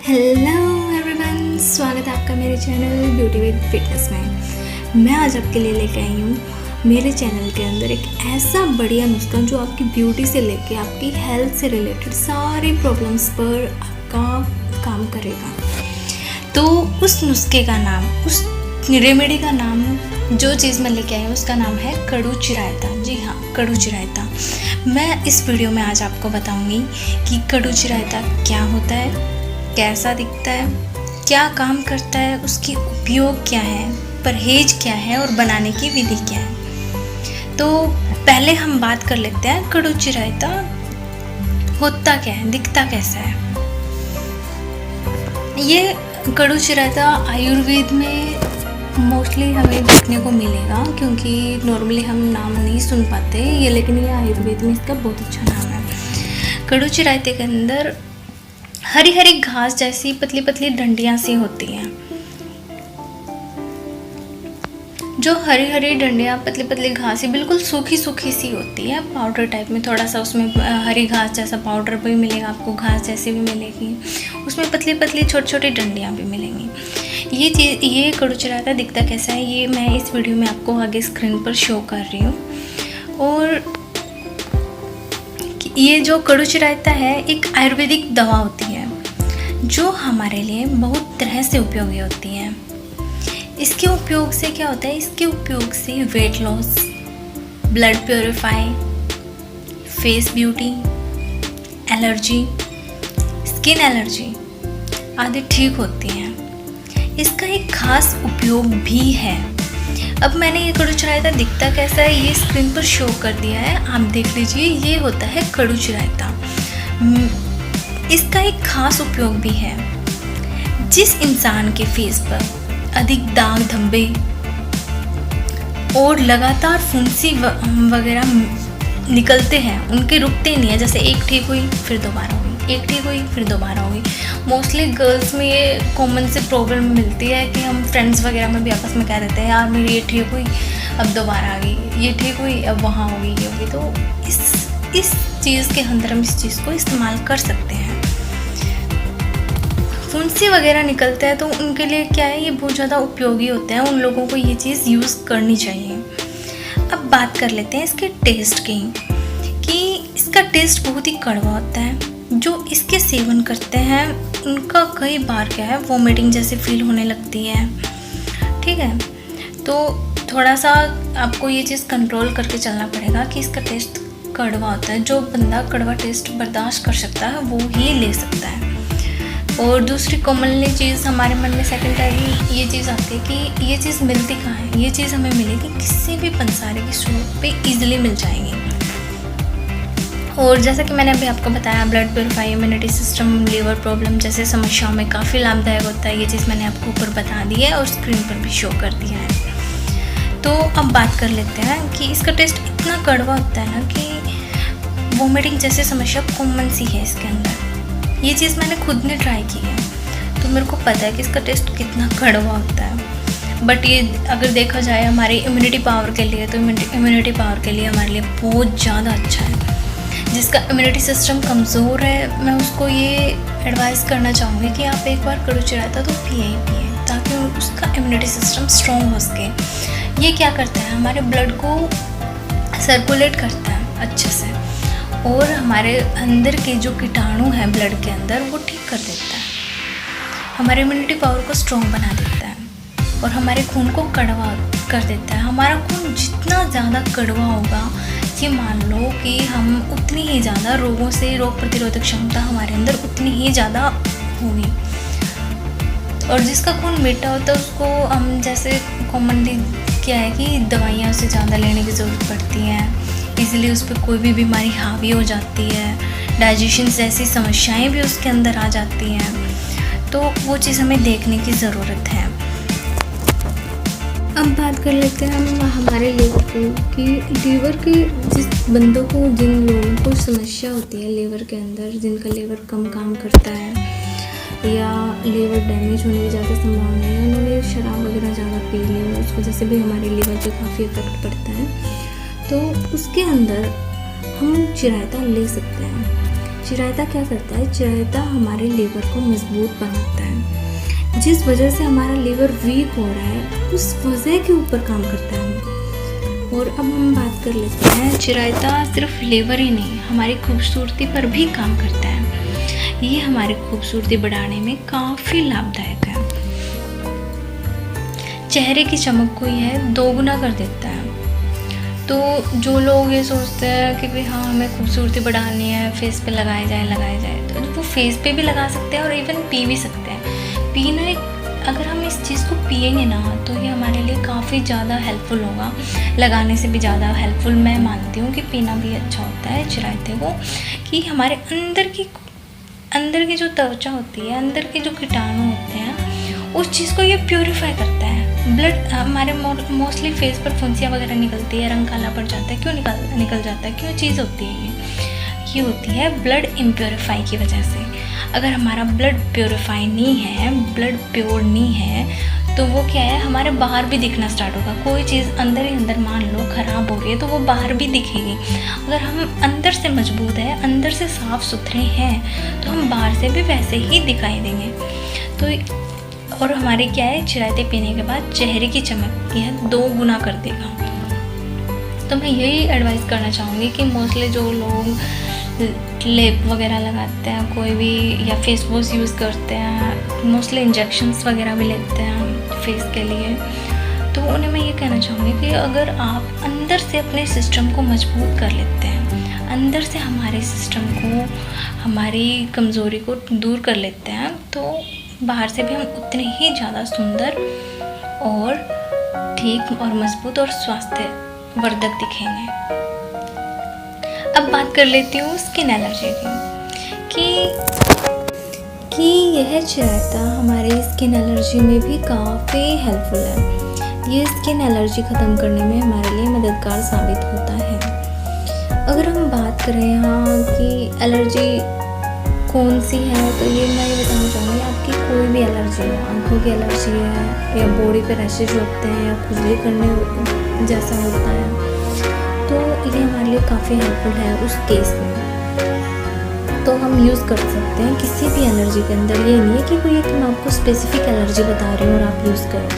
Hello everyone, स्वागत है आपका मेरे चैनल ब्यूटी विद फिटनेस में। मैं आज आपके लिए लेकर आई हूँ मेरे चैनल के अंदर एक ऐसा बढ़िया नुस्खा जो आपकी ब्यूटी से लेके आपकी हेल्थ से रिलेटेड सारी प्रॉब्लम्स पर आपका काम करेगा। तो उस नुस्खे का नाम, उस रेमेडी का नाम, जो चीज़ मैं लेके आई हूँ उसका नाम है कड़ूची रायता। जी हाँ, कड़ूची रायता। मैं इस वीडियो में आज आपको बताऊँगी कि कड़ूची रायता क्या होता है, कैसा दिखता है, क्या काम करता है, उसकी उपयोग क्या है, परहेज क्या है और बनाने की विधि क्या है। तो पहले हम बात कर लेते हैं कड़ूची रायता होता क्या है, दिखता कैसा है। ये कड़ूची रायता आयुर्वेद में मोस्टली हमें देखने को मिलेगा, क्योंकि नॉर्मली हम नाम नहीं सुन पाते ये, लेकिन ये आयुर्वेद में इसका बहुत अच्छा नाम है। कड़ूची रायते के अंदर हरी हरी घास जैसी पतली पतली डंडियां सी होती हैं। जो हरी हरी डंडियां, पतली पतली घास बिल्कुल सूखी सूखी सी होती है, पाउडर टाइप में। थोड़ा सा उसमें हरी घास जैसा पाउडर भी मिलेगा आपको, घास जैसी भी मिलेगी, उसमें पतली पतली छोटी छोटी डंडियां भी मिलेंगी। ये कड़ूची रायता दिखता कैसा है, ये मैं इस वीडियो में आपको आगे स्क्रीन पर शो कर रही हूँ। और ये जो कड़ूची रायता है एक आयुर्वेदिक दवा होती है जो हमारे लिए बहुत तरह से उपयोगी होती है। इसके उपयोग से क्या होता है, इसके उपयोग से weight loss, blood purify, face beauty, allergy, skin allergy आदि ठीक होती हैं। इसका एक खास उपयोग भी है। अब मैंने ये कड़ूची रायता दिखता कैसा है ये स्क्रीन पर शो कर दिया है, आप देख लीजिए। ये होता है कड़ूची रायता। इसका एक खास उपयोग भी है। जिस इंसान के फेस पर अधिक दाग धब्बे और लगातार फुंसी वगैरह निकलते हैं, उनके रुकते नहीं है। जैसे एक ठीक हुई फिर दोबारा हुई, एक ठीक हुई फिर दोबारा हुई। मोस्टली गर्ल्स में ये कॉमन से प्रॉब्लम मिलती है कि हम फ्रेंड्स वगैरह में भी आपस में कह देते हैं, यार मेरी ये ठीक हुई अब दोबारा आ गई, ये ठीक हुई अब वहाँ होगी, ये होगी। तो इस चीज़ के अंदर हम इस चीज़ को इस्तेमाल कर सकते हैं। फुंसी वगैरह निकलते हैं तो उनके लिए क्या है, ये बहुत ज़्यादा उपयोगी होते हैं। उन लोगों को ये चीज़ यूज़ करनी चाहिए। अब बात कर लेते हैं इसके टेस्ट की, कि इसका टेस्ट बहुत ही कड़वा होता है। जो इसके सेवन करते हैं उनका कई बार क्या है, वोमिटिंग जैसे फील होने लगती है। ठीक है, तो थोड़ा सा आपको ये चीज़ कंट्रोल करके चलना पड़ेगा कि इसका टेस्ट कड़वा होता है। जो बंदा कड़वा टेस्ट बर्दाश्त कर सकता है वो ही ले सकता है। और दूसरी कॉमनली चीज़ हमारे मन में सेकेंडरी ये चीज़ आती है कि ये चीज़ मिलती कहाँ है। ये चीज़ हमें मिलेगी किसी भी पंसारे की शॉप पे ईजिली मिल जाएंगी। और जैसा कि मैंने अभी आपको बताया, blood purify, immunity system, liver problem जैसे समस्याओं में काफ़ी लाभदायक होता है। ये चीज़ मैंने आपको ऊपर बता दी है और स्क्रीन पर भी शो कर दिया है। तो अब बात कर लेते हैं कि इसका टेस्ट इतना कड़वा होता है ना कि वोमिटिंग जैसी समस्या कॉमन सी है इसके अंदर। ये चीज़ मैंने खुद ने ट्राई की है तो मेरे को पता है कि इसका टेस्ट कितना कड़वा होता है। बट ये अगर देखा जाए हमारी इम्यूनिटी पावर के लिए, तो इम्यूनिटी पावर के लिए हमारे लिए बहुत ज़्यादा अच्छा है। जिसका इम्यूनिटी सिस्टम कमज़ोर है, मैं उसको ये एडवाइस करना चाहूँगी कि आप एक बार कड़ूची रायता तो पिए ही पिए, ताकि उसका इम्यूनिटी सिस्टम स्ट्रॉन्ग हो सके। ये क्या करता है, हमारे ब्लड को सर्कुलेट करता है अच्छे से, और हमारे अंदर के जो कीटाणु हैं ब्लड के अंदर वो ठीक कर देता है, हमारे इम्यूनिटी पावर को स्ट्रॉन्ग बना देता है और हमारे खून को कड़वा कर देता है। हमारा खून जितना ज़्यादा कड़वा होगा, ये मान लो कि हम उतनी ही ज़्यादा रोगों से, रोग प्रतिरोधक क्षमता हमारे अंदर उतनी ही ज़्यादा होगी। और जिसका खून मीठा होता है उसको हम जैसे कॉमनली क्या है कि दवाइयाँ से ज़्यादा लेने की ज़रूरत पड़ती है, इजीली उस पर कोई भी बीमारी हावी हो जाती है, डाइजेशन जैसी समस्याएं भी उसके अंदर आ जाती हैं। तो वो चीज़ हमें देखने की ज़रूरत है। अब बात कर लेते हैं हम हमारे लीवर की, कि लीवर के जिस बंदों को, जिन लोगों को समस्या होती है लीवर के अंदर, जिनका लीवर कम काम करता है या लीवर डैमेज होने की ज़्यादा संभावना है, उन्होंने शराब वगैरह ज़्यादा पी ली, उस वजह से भी हमारे लीवर पे काफ़ी इफेक्ट पड़ता है। तो उसके अंदर हम रायता ले सकते हैं। चिरायता क्या करता है? चिरायता हमारे लीवर को मजबूत बनाता है। जिस वजह से हमारा लीवर वीक हो रहा है उस वजह के ऊपर काम करता है। और अब हम बात कर लेते हैं, चिरायता सिर्फ लीवर ही नहीं हमारी खूबसूरती पर भी काम करता है। ये हमारी खूबसूरती बढ़ाने में काफ़ी लाभदायक है। चेहरे की चमक को यह दोगुना कर देता है। तो जो लोग ये सोचते हैं कि भाई हाँ हमें खूबसूरती बढ़ानी है, फेस पे लगाया जाए, तो वो फेस पे भी लगा सकते हैं और इवन पी भी सकते हैं। पीने, अगर हम इस चीज़ को पिएंगे ना तो ये हमारे लिए काफ़ी ज़्यादा हेल्पफुल होगा। लगाने से भी ज़्यादा हेल्पफुल मैं मानती हूँ कि पीना भी अच्छा होता है चिरायते को, कि हमारे अंदर की जो त्वचा होती है, अंदर के जो कीटाणु होते हैं, उस चीज़ को ये प्योरीफाई करता है। ब्लड हमारे मोस्टली फेस पर फुंसियाँ वगैरह निकलती है, रंग काला पड़ जाता है, क्यों निकल जाता है, क्यों चीज़ होती है ये होती है ब्लड इम्प्योरीफाई की वजह से। अगर हमारा ब्लड प्योरीफाई नहीं है, ब्लड प्योर नहीं है, तो वो क्या है, हमारे बाहर भी दिखना स्टार्ट होगा। कोई चीज़ अंदर ही अंदर मान लो ख़राब हो रही है तो वो बाहर भी दिखेगी। अगर हम अंदर से मजबूत है, अंदर से साफ़ सुथरे हैं, तो हम बाहर से भी वैसे ही दिखाई देंगे। तो और हमारे क्या है, चिरायते पीने के बाद चेहरे की चमक यह 2 गुना कर देगा। तो मैं यही एडवाइस करना चाहूँगी कि मोस्टली जो लोग लेप वगैरह लगाते हैं कोई भी, या फेस वॉश यूज़ करते हैं, मोस्टली इंजेक्शंस वगैरह भी लेते हैं फेस के लिए, तो उन्हें मैं ये कहना चाहूँगी कि अगर आप अंदर से अपने सिस्टम को मजबूत कर लेते हैं, अंदर से हमारे सिस्टम को, हमारी कमज़ोरी को दूर कर लेते हैं, तो बाहर से भी हम उतने ही ज़्यादा सुंदर और ठीक और मजबूत और स्वास्थ्यवर्धक दिखेंगे। अब बात कर लेती हूँ स्किन एलर्जी कि यह चिरायता हमारे स्किन एलर्जी में भी काफ़ी हेल्पफुल है। ये स्किन एलर्जी ख़त्म करने में हमारे लिए मददगार साबित होता है। अगर हम बात करें यहाँ कि एलर्जी कौन सी है, तो ये मैं ये बताना चाहूँगी, आपकी कोई भी एलर्जी हो, आँखों की एलर्जी है या बॉडी पे रैशेज होते हैं या खुजली करने जैसा होता है, तो ये हमारे लिए काफ़ी हेल्पफुल है उस केस में। तो हम यूज़ कर सकते हैं किसी भी एलर्जी के अंदर। ये नहीं है कि कोई एक मैं आपको स्पेसिफिक एलर्जी बता रही हूँ और आप यूज़ करो,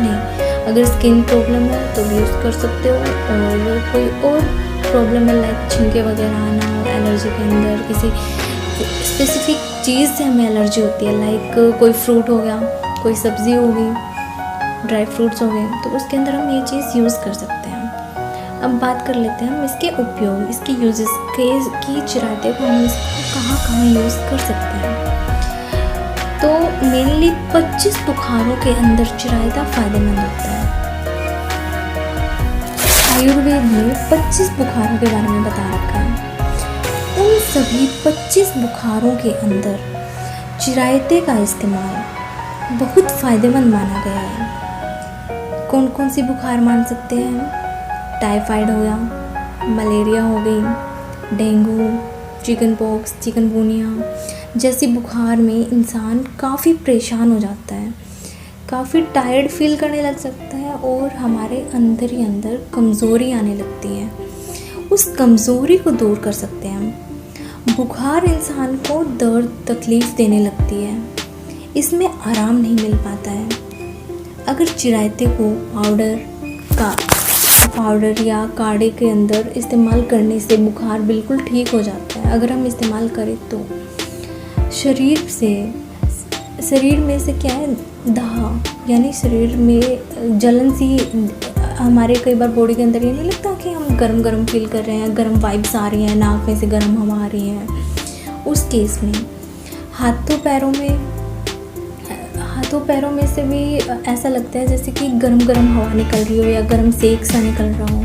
नहीं। अगर स्किन प्रॉब्लम है तो भी यूज़ कर सकते हो, और कोई और प्रॉब्लम है लाइक छिंके वगैरह आना एलर्जी के अंदर, किसी स्पेसिफिक चीज़ से हमें एलर्जी होती है, लाइक कोई फ्रूट हो गया, कोई सब्ज़ी हो गई, ड्राई फ्रूट्स हो गए, तो उसके अंदर हम ये चीज़ यूज़ कर सकते हैं। अब बात कर लेते हैं हम इसके उपयोग, इसके यूजेस की चिरायते को हम इसको कहाँ यूज़ कर सकते हैं। तो मेनली 25 बुखारों के अंदर चिरायता फ़ायदेमंद होता है। आयुर्वेद में 25 बुखारों के बारे में बता रखा है। उन सभी 25 बुखारों के अंदर चिरायते का इस्तेमाल बहुत फ़ायदेमंद माना गया है। कौन कौन सी बुखार मान सकते हैं? टाइफाइड हो गया, मलेरिया हो गई, डेंगू, चिकन पॉक्स, चिकनगुनिया जैसी बुखार में इंसान काफ़ी परेशान हो जाता है, काफ़ी टायर्ड फील करने लग सकता है और हमारे अंदर ही अंदर कमज़ोरी आने लगती है। उस कमज़ोरी को दूर कर सकते हैं हम। बुखार इंसान को दर्द तकलीफ़ देने लगती है, इसमें आराम नहीं मिल पाता है। अगर चिरायते को पाउडर या काढ़े के अंदर इस्तेमाल करने से बुखार बिल्कुल ठीक हो जाता है। अगर हम इस्तेमाल करें तो शरीर में से क्या है, दाह यानी शरीर में जलन सी, हमारे कई बार बॉडी के अंदर ये नहीं लगता कि हम गरम फील कर रहे हैं, गरम वाइब्स आ रही हैं, नाक में से गरम हवा आ रही है। उस केस में हाथों पैरों में से भी ऐसा लगता है जैसे कि गरम हवा निकल रही हो या गरम सेक सा निकल रहा हो।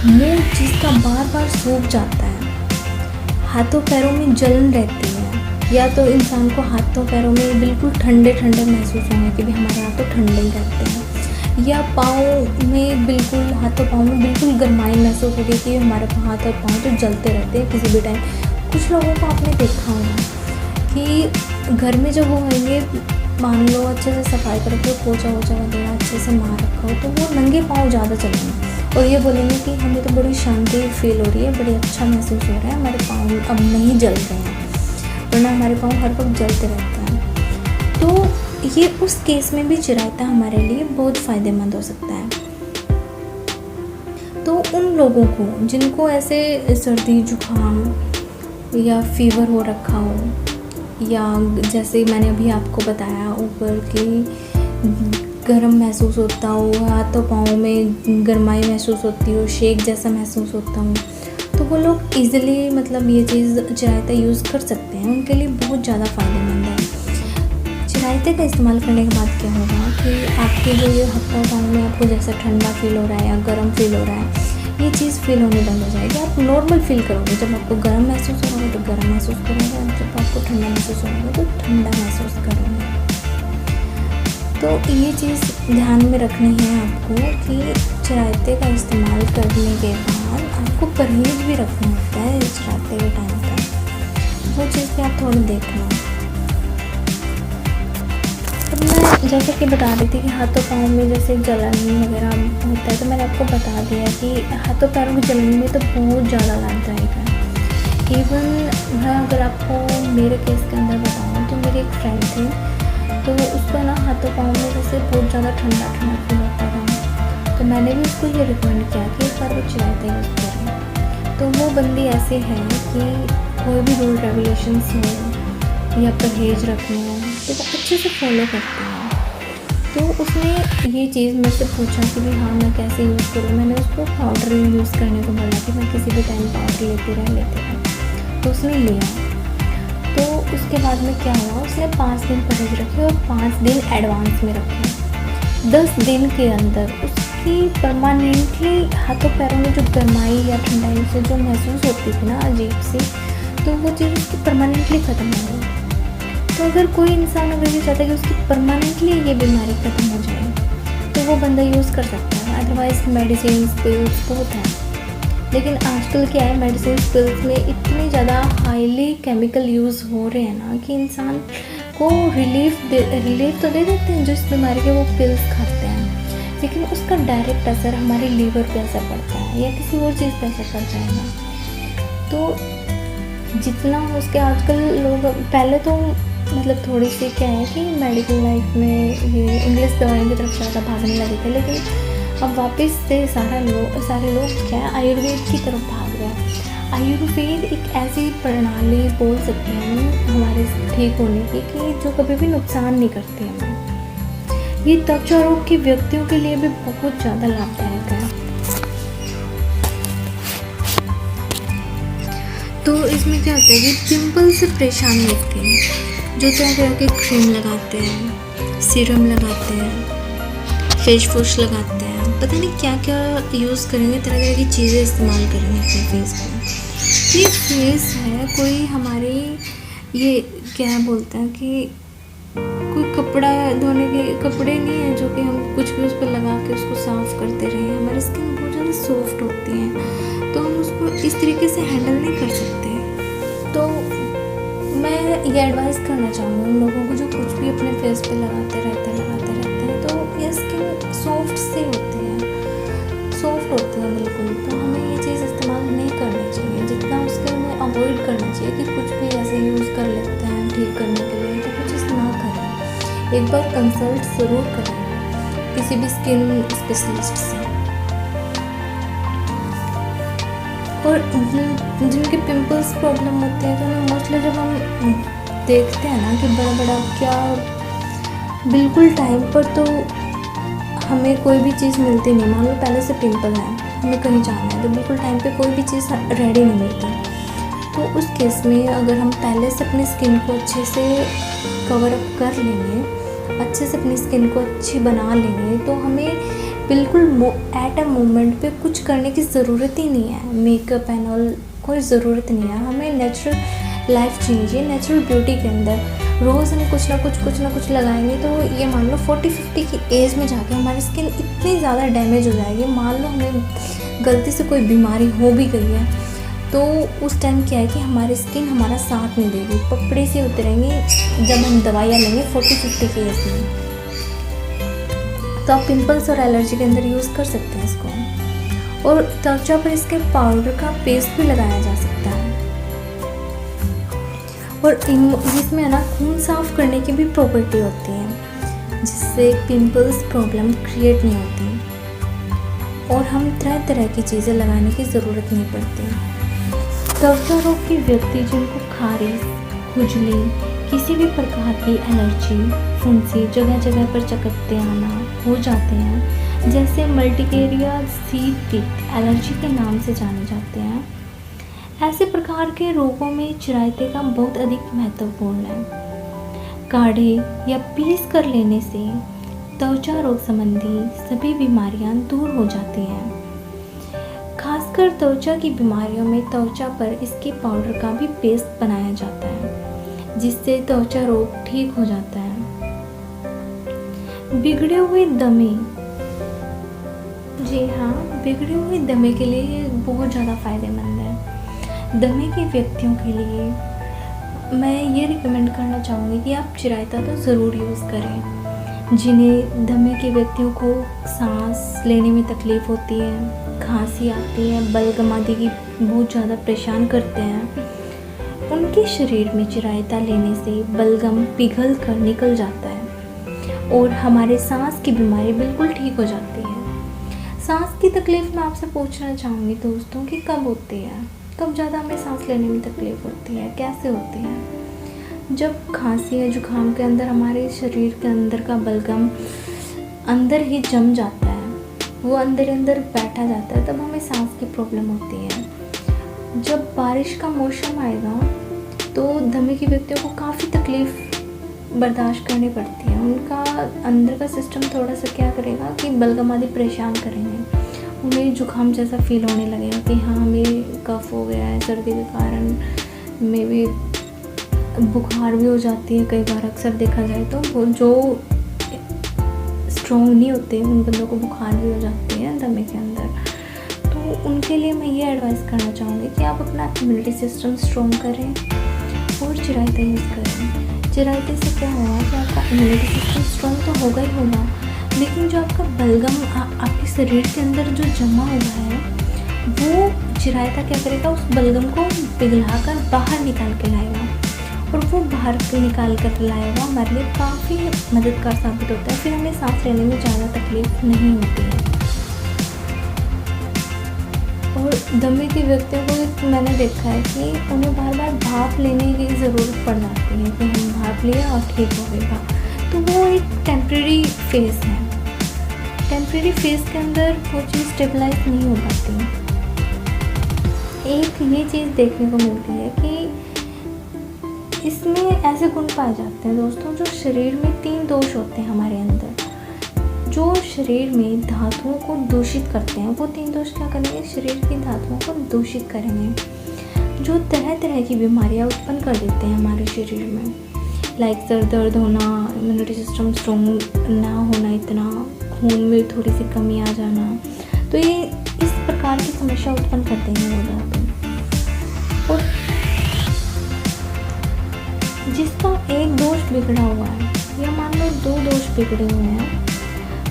मुंह जिसका बार सूख जाता है, हाथों पैरों में जलन रहती है, या तो इंसान को हाथों पैरों में बिल्कुल ठंडे महसूस होंगे कि भी हमारे हाथ तो ठंडे ही रहते हैं, या हाथों पाँव में बिल्कुल गर्माई महसूस होगी कि हमारे हाथ और पाँव तो जलते रहते हैं किसी भी टाइम। कुछ लोगों को आपने देखा होगा कि घर में जब वो होंगे मान लो अच्छे से सफाई कर रखी हो, पोछा वोछा वगैरह अच्छे से मार रखा हो, तो वो नंगे पाँव ज़्यादा चलेंगे और ये बोलेंगे कि हमें तो बड़ी शांति फील हो रही है, बड़ी अच्छा महसूस हो रहा है, हमारे पाँव अब नहीं जल रहे हैं, वरना हमारे पाँव हर वक्त जलते रहते हैं। तो ये उस केस में भी चिरायता हमारे लिए बहुत फ़ायदेमंद हो सकता है। तो उन लोगों को जिनको ऐसे सर्दी जुकाम या फीवर हो रखा हो, या जैसे मैंने अभी आपको बताया ऊपर कि गर्म महसूस होता हो, हाथों पाँव में गर्माई महसूस होती हो, शेक जैसा महसूस होता हो, तो वो लोग इजीली मतलब ये चीज़ चिरायता यूज़ कर सकते हैं, उनके लिए बहुत ज़्यादा फ़ायदेमंद है। चिरायते का इस्तेमाल करने के बाद क्या होगा कि आपके जो ये हाथों पाँव में आपको जैसा ठंडा फील हो रहा है या गर्म फील हो रहा है, ये चीज़ फील होने बंद हो जाएगी। आप नॉर्मल फील करोगे, जब आपको गर्म महसूस होगा तो गर्म महसूस करोगे, और जब आपको ठंडा महसूस होगा तो ठंडा महसूस करोगे। तो ये चीज़ ध्यान में रखनी है आपको कि चिरायते का इस्तेमाल करने के बाद आपको परहेज़ भी रखना होता है चिरायते के टाइम पर, वो चीज़ भी आप थोड़ा देखना। तो मैं जैसे कि बता रही थी कि हाथों पाँव में जैसे जलन वगैरह होता है, तो मैंने आपको बता दिया कि हाथों पैरों की जलन में तो बहुत ज़्यादा लाभदायक है। इवन मैं अगर आपको मेरे केस के अंदर बताऊँ तो मेरी एक फ्रेंड थी, तो उसको ना हाथों पाँव में जैसे बहुत ज़्यादा ठंडा ठंडा फील होता था, तो मैंने भी उसको ये रिकमेंड किया कि एक बार वो चिरायता यूज़ करें। तो वो बंदी ऐसे है कि कोई भी रूल रेगुलेशंस हो या परहेज रखने हो तो वो अच्छे से फॉलो करती है। तो उसने ये चीज़ मेरे से पूछा कि भाई हाँ मैं कैसे यूज़ करूँ। मैंने उसको पाउडर यूज़ करने को बोला कि मैं किसी भी टाइम पाउडर लेती रह, तो उसने लिया। तो उसके बाद में क्या हुआ, उसने 5 दिन परहेज रखे और 5 दिन एडवांस में रखे। 10 दिन के अंदर उसकी परमानेंटली हाथों पैरों में जो गर्माई या ठंडाई से जो महसूस होती थी ना अजीब सी, तो वो चीज़ उसकी परमानेंटली ख़त्म हो गई। तो अगर कोई इंसान अगर ये चाहता है कि उसकी परमानेंटली ये बीमारी ख़त्म हो जाए तो वो बंदा यूज़ कर सकता है। अदरवाइज़ मेडिसिन पिल्स बहुत हैं, लेकिन आजकल क्या है, मेडिसिन पिल्स में इतने ज़्यादा हाईली केमिकल यूज़ हो रहे हैं ना कि इंसान को रिलीफ तो दे देते हैं जो इस बीमारी के वो पिल्स खाते हैं, लेकिन उसका डायरेक्ट असर हमारे लीवर पे असर पड़ता है या किसी और चीज़ पे असर पड़ जाएगा। तो जितना हो उसके आजकल लोग, पहले तो मतलब थोड़ी सी क्या है कि मेडिकल लाइफ में ये इंग्लिश दवाइयों की तरफ ज़्यादा भागने लगे थे, लेकिन अब वापस से सारे लोग क्या है आयुर्वेद की तरफ भाग रहे हैं। आयुर्वेद एक ऐसी प्रणाली बोल सकते हैं हमारे ठीक होने की कि जो कभी भी नुकसान नहीं करती हमें। ये त्वचा रोग के व्यक्तियों के लिए भी बहुत ज़्यादा लाभदायक है। तो इसमें क्या होता है कि पिंपल से परेशान व्यक्ति हैं जो तरह के क्रीम लगाते हैं, सीरम लगाते हैं, फेस वॉश लगाते हैं, पता नहीं क्या क्या यूज़ करेंगे, तरह तरह की चीज़ें इस्तेमाल करेंगे अपने फेस पे। ये फेस है कोई हमारी, ये क्या बोलते हैं कि कोई कपड़ा धोने के कपड़े नहीं है जो कि हम कुछ भी उस पर लगा के उसको साफ़ करते रहें। हमारी स्किन बहुत ज़्यादा सॉफ्ट होती है, तो हम उसको इस तरीके से हैंडल नहीं कर सकते। तो मैं ये एडवाइस करना चाहूँगी उन लोगों को जो कुछ भी अपने फेस पे लगाते रहते हैं, तो ये स्किन सॉफ्ट सी होती है बिल्कुल। तो हमें ये चीज़ इस्तेमाल नहीं करनी चाहिए, जितना उसके हमें अवॉइड करना चाहिए कि कुछ भी ऐसे यूज़ कर लेते हैं ठीक करने के लिए, तो कुछ चीज़ ना करें। एक बार कंसल्ट ज़रूर करें किसी भी स्किन स्पेशलिस्ट से। और जिनके पिंपल्स प्रॉब्लम होते हैं तो मोस्टली जब हम देखते हैं ना कि बड़ा क्या बिल्कुल टाइम पर तो हमें कोई भी चीज़ मिलती नहीं। मान लो पहले से पिंपल है, हमें कहीं जाना है तो बिल्कुल टाइम पे कोई भी चीज़ रेडी नहीं मिलती। तो उस केस में अगर हम पहले से अपनी स्किन को अच्छे से कवर अप कर लेंगे, अच्छे से अपनी स्किन को अच्छी बना लेंगे, तो हमें बिल्कुल एट अ मोमेंट पे कुछ करने की ज़रूरत ही नहीं है। मेकअप एंड ऑल कोई ज़रूरत नहीं है। हमें नेचुरल लाइफ जीनी चाहिए, नेचुरल ब्यूटी के अंदर। रोज़ हम कुछ ना कुछ लगाएंगे तो ये मान लो 40-50 की एज में जाके हमारी स्किन इतनी ज़्यादा डैमेज हो जाएगी। मान लो हमें गलती से कोई बीमारी हो भी गई है तो उस टाइम क्या है कि हमारी स्किन हमारा साथ नहीं देगी, पपड़े से उतरेंगे जब हम दवाइयाँ लेंगे 40-50 की एज में। तो आप पिंपल्स और एलर्जी के अंदर यूज़ कर सकते हैं इसको। और त्वचा पर इसके पाउडर का पेस्ट भी लगाया जा सकता है। और इसमें है ना खून साफ करने की भी प्रॉपर्टी होती है, जिससे पिंपल्स प्रॉब्लम क्रिएट नहीं होती और हम तरह तरह की चीज़ें लगाने की ज़रूरत नहीं पड़ती। त्वचा रोग के व्यक्ति जिनको खारिश, खुजली, किसी भी प्रकार की एलर्जी, फुंसी, जगह जगह पर चकत्ते आना हो जाते हैं, जैसे मल्टीकेरिया सीड पिट एलर्जी के नाम से जाने जाते हैं, ऐसे प्रकार के रोगों में चिरायते का बहुत अधिक महत्वपूर्ण है। काढ़े या पीस कर लेने से त्वचा रोग संबंधी सभी बीमारियां दूर हो जाती हैं। खासकर त्वचा की बीमारियों में त्वचा पर इसके पाउडर का भी पेस्ट बनाया जाता है, जिससे त्वचा रोग ठीक हो जाता है। बिगड़े हुए दमे, जी हाँ, बिगड़े हुए दमे के लिए ये बहुत ज़्यादा फायदेमंद है। दमे के व्यक्तियों के लिए मैं ये रिकमेंड करना चाहूँगी कि आप चिरायता तो ज़रूर यूज़ करें। जिन्हें दमे के व्यक्तियों को सांस लेने में तकलीफ़ होती है, खांसी आती है, बलगम आदि की बहुत ज़्यादा परेशान करते हैं, उनके शरीर में चिरायता लेने से बलगम पिघल कर निकल जाता है और हमारे सांस की बीमारी बिल्कुल ठीक हो जाती है। सांस की तकलीफ़ मैं आपसे पूछना चाहूँगी दोस्तों कि कब होती है, कब ज़्यादा हमें सांस लेने में तकलीफ़ होती है, कैसे होती है? जब खांसी या जुकाम के अंदर हमारे शरीर के अंदर का बलगम अंदर ही जम जाता है, वो अंदर बैठा जाता है, तब हमें सांस की प्रॉब्लम होती है। जब बारिश का मौसम आएगा तो दमे के व्यक्तियों को काफ़ी तकलीफ़ बर्दाश्त करनी पड़ती है। उनका अंदर का सिस्टम थोड़ा सा क्या करेगा कि बलगम आदि परेशान करेंगे, उन्हें जुकाम जैसा फील होने लगेगा कि हाँ हमें कफ हो गया है, सर्दी के कारण में भी बुखार भी हो जाती है। कई बार अक्सर देखा जाए तो वो जो स्ट्रॉन्ग नहीं होते उन बंदों को बुखार भी हो जाती है दमे के अंदर। तो उनके लिए मैं ये एडवाइस करना चाहूँगी कि आप अपना इम्यूनिटी सिस्टम स्ट्रॉन्ग करें और चिरायता यूज़ करें। चिरायते से क्या होगा कि आपका इम्यूनिटी सिस्टम स्ट्रॉन्ग तो होगा ही होगा, लेकिन जो आपका बलगम आपके शरीर के अंदर जो जमा हुआ है वो चिरायता क्या करेगा, उस बलगम को पिघलाकर बाहर निकाल के लाएगा और वो बाहर निकाल कर लाएगा हमारे लिए काफ़ी मददगार साबित होता है। फिर हमें सांस लेने में ज़्यादा तकलीफ नहीं होती है। और दमे के व्यक्तियों को मैंने देखा है कि उन्हें बार बार भाप लेने की ज़रूरत पड़ जाती है कि हम भाप लिया और ठीक हो गएगा। तो वो एक टेम्प्रेरी फेज़ है। टेम्प्रेरी फेज़ के अंदर वो चीज़ स्टेबलाइज नहीं हो पाती। एक ये चीज़ देखने को मिलती है कि इसमें ऐसे गुण पाए जाते हैं दोस्तों, जो शरीर में 3 दोष होते हैं हमारे अंदर, जो शरीर में धातुओं को दूषित करते हैं। वो 3 दोष क्या करेंगे, शरीर की धातुओं को दूषित करेंगे, जो तरह तरह की बीमारियां उत्पन्न कर देते हैं हमारे शरीर में, लाइक सर दर्द होना, इम्यूनिटी सिस्टम स्ट्रॉन्ग ना होना, इतना खून में थोड़ी सी कमी आ जाना। तो ये इस प्रकार की समस्या उत्पन्न करते हैं वो धातु। और जिसका एक दोष बिगड़ा हुआ है या मान लो 2 दोष बिगड़े हुए हैं,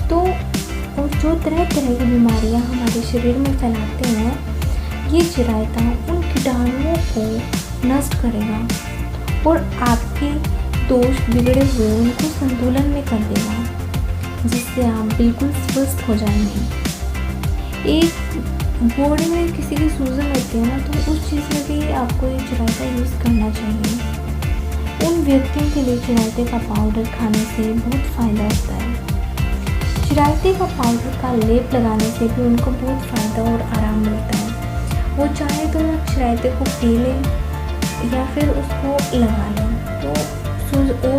तो और जो तरह तरह की बीमारियां हमारे शरीर में फैलाते हैं, ये चिरायता उन कीटाणुओं को नष्ट करेगा और आपके दोष बिगड़े हुए उनको संतुलन में कर देगा, जिससे आप बिल्कुल स्वस्थ हो जाएंगे। एक बॉडी में किसी की सूजन होती है ना, तो उस चीज़ में भी आपको ये चिरायता यूज़ करना चाहिए। उन व्यक्तियों के लिए चिरायते का पाउडर खाने से बहुत फ़ायदा होता है। चिरायते का पाउडर का लेप लगाने से भी उनको बहुत फ़ायदा और आराम मिलता है। वो चाहे तो चिरायते को पी लें या फिर उसको लगा लें, तो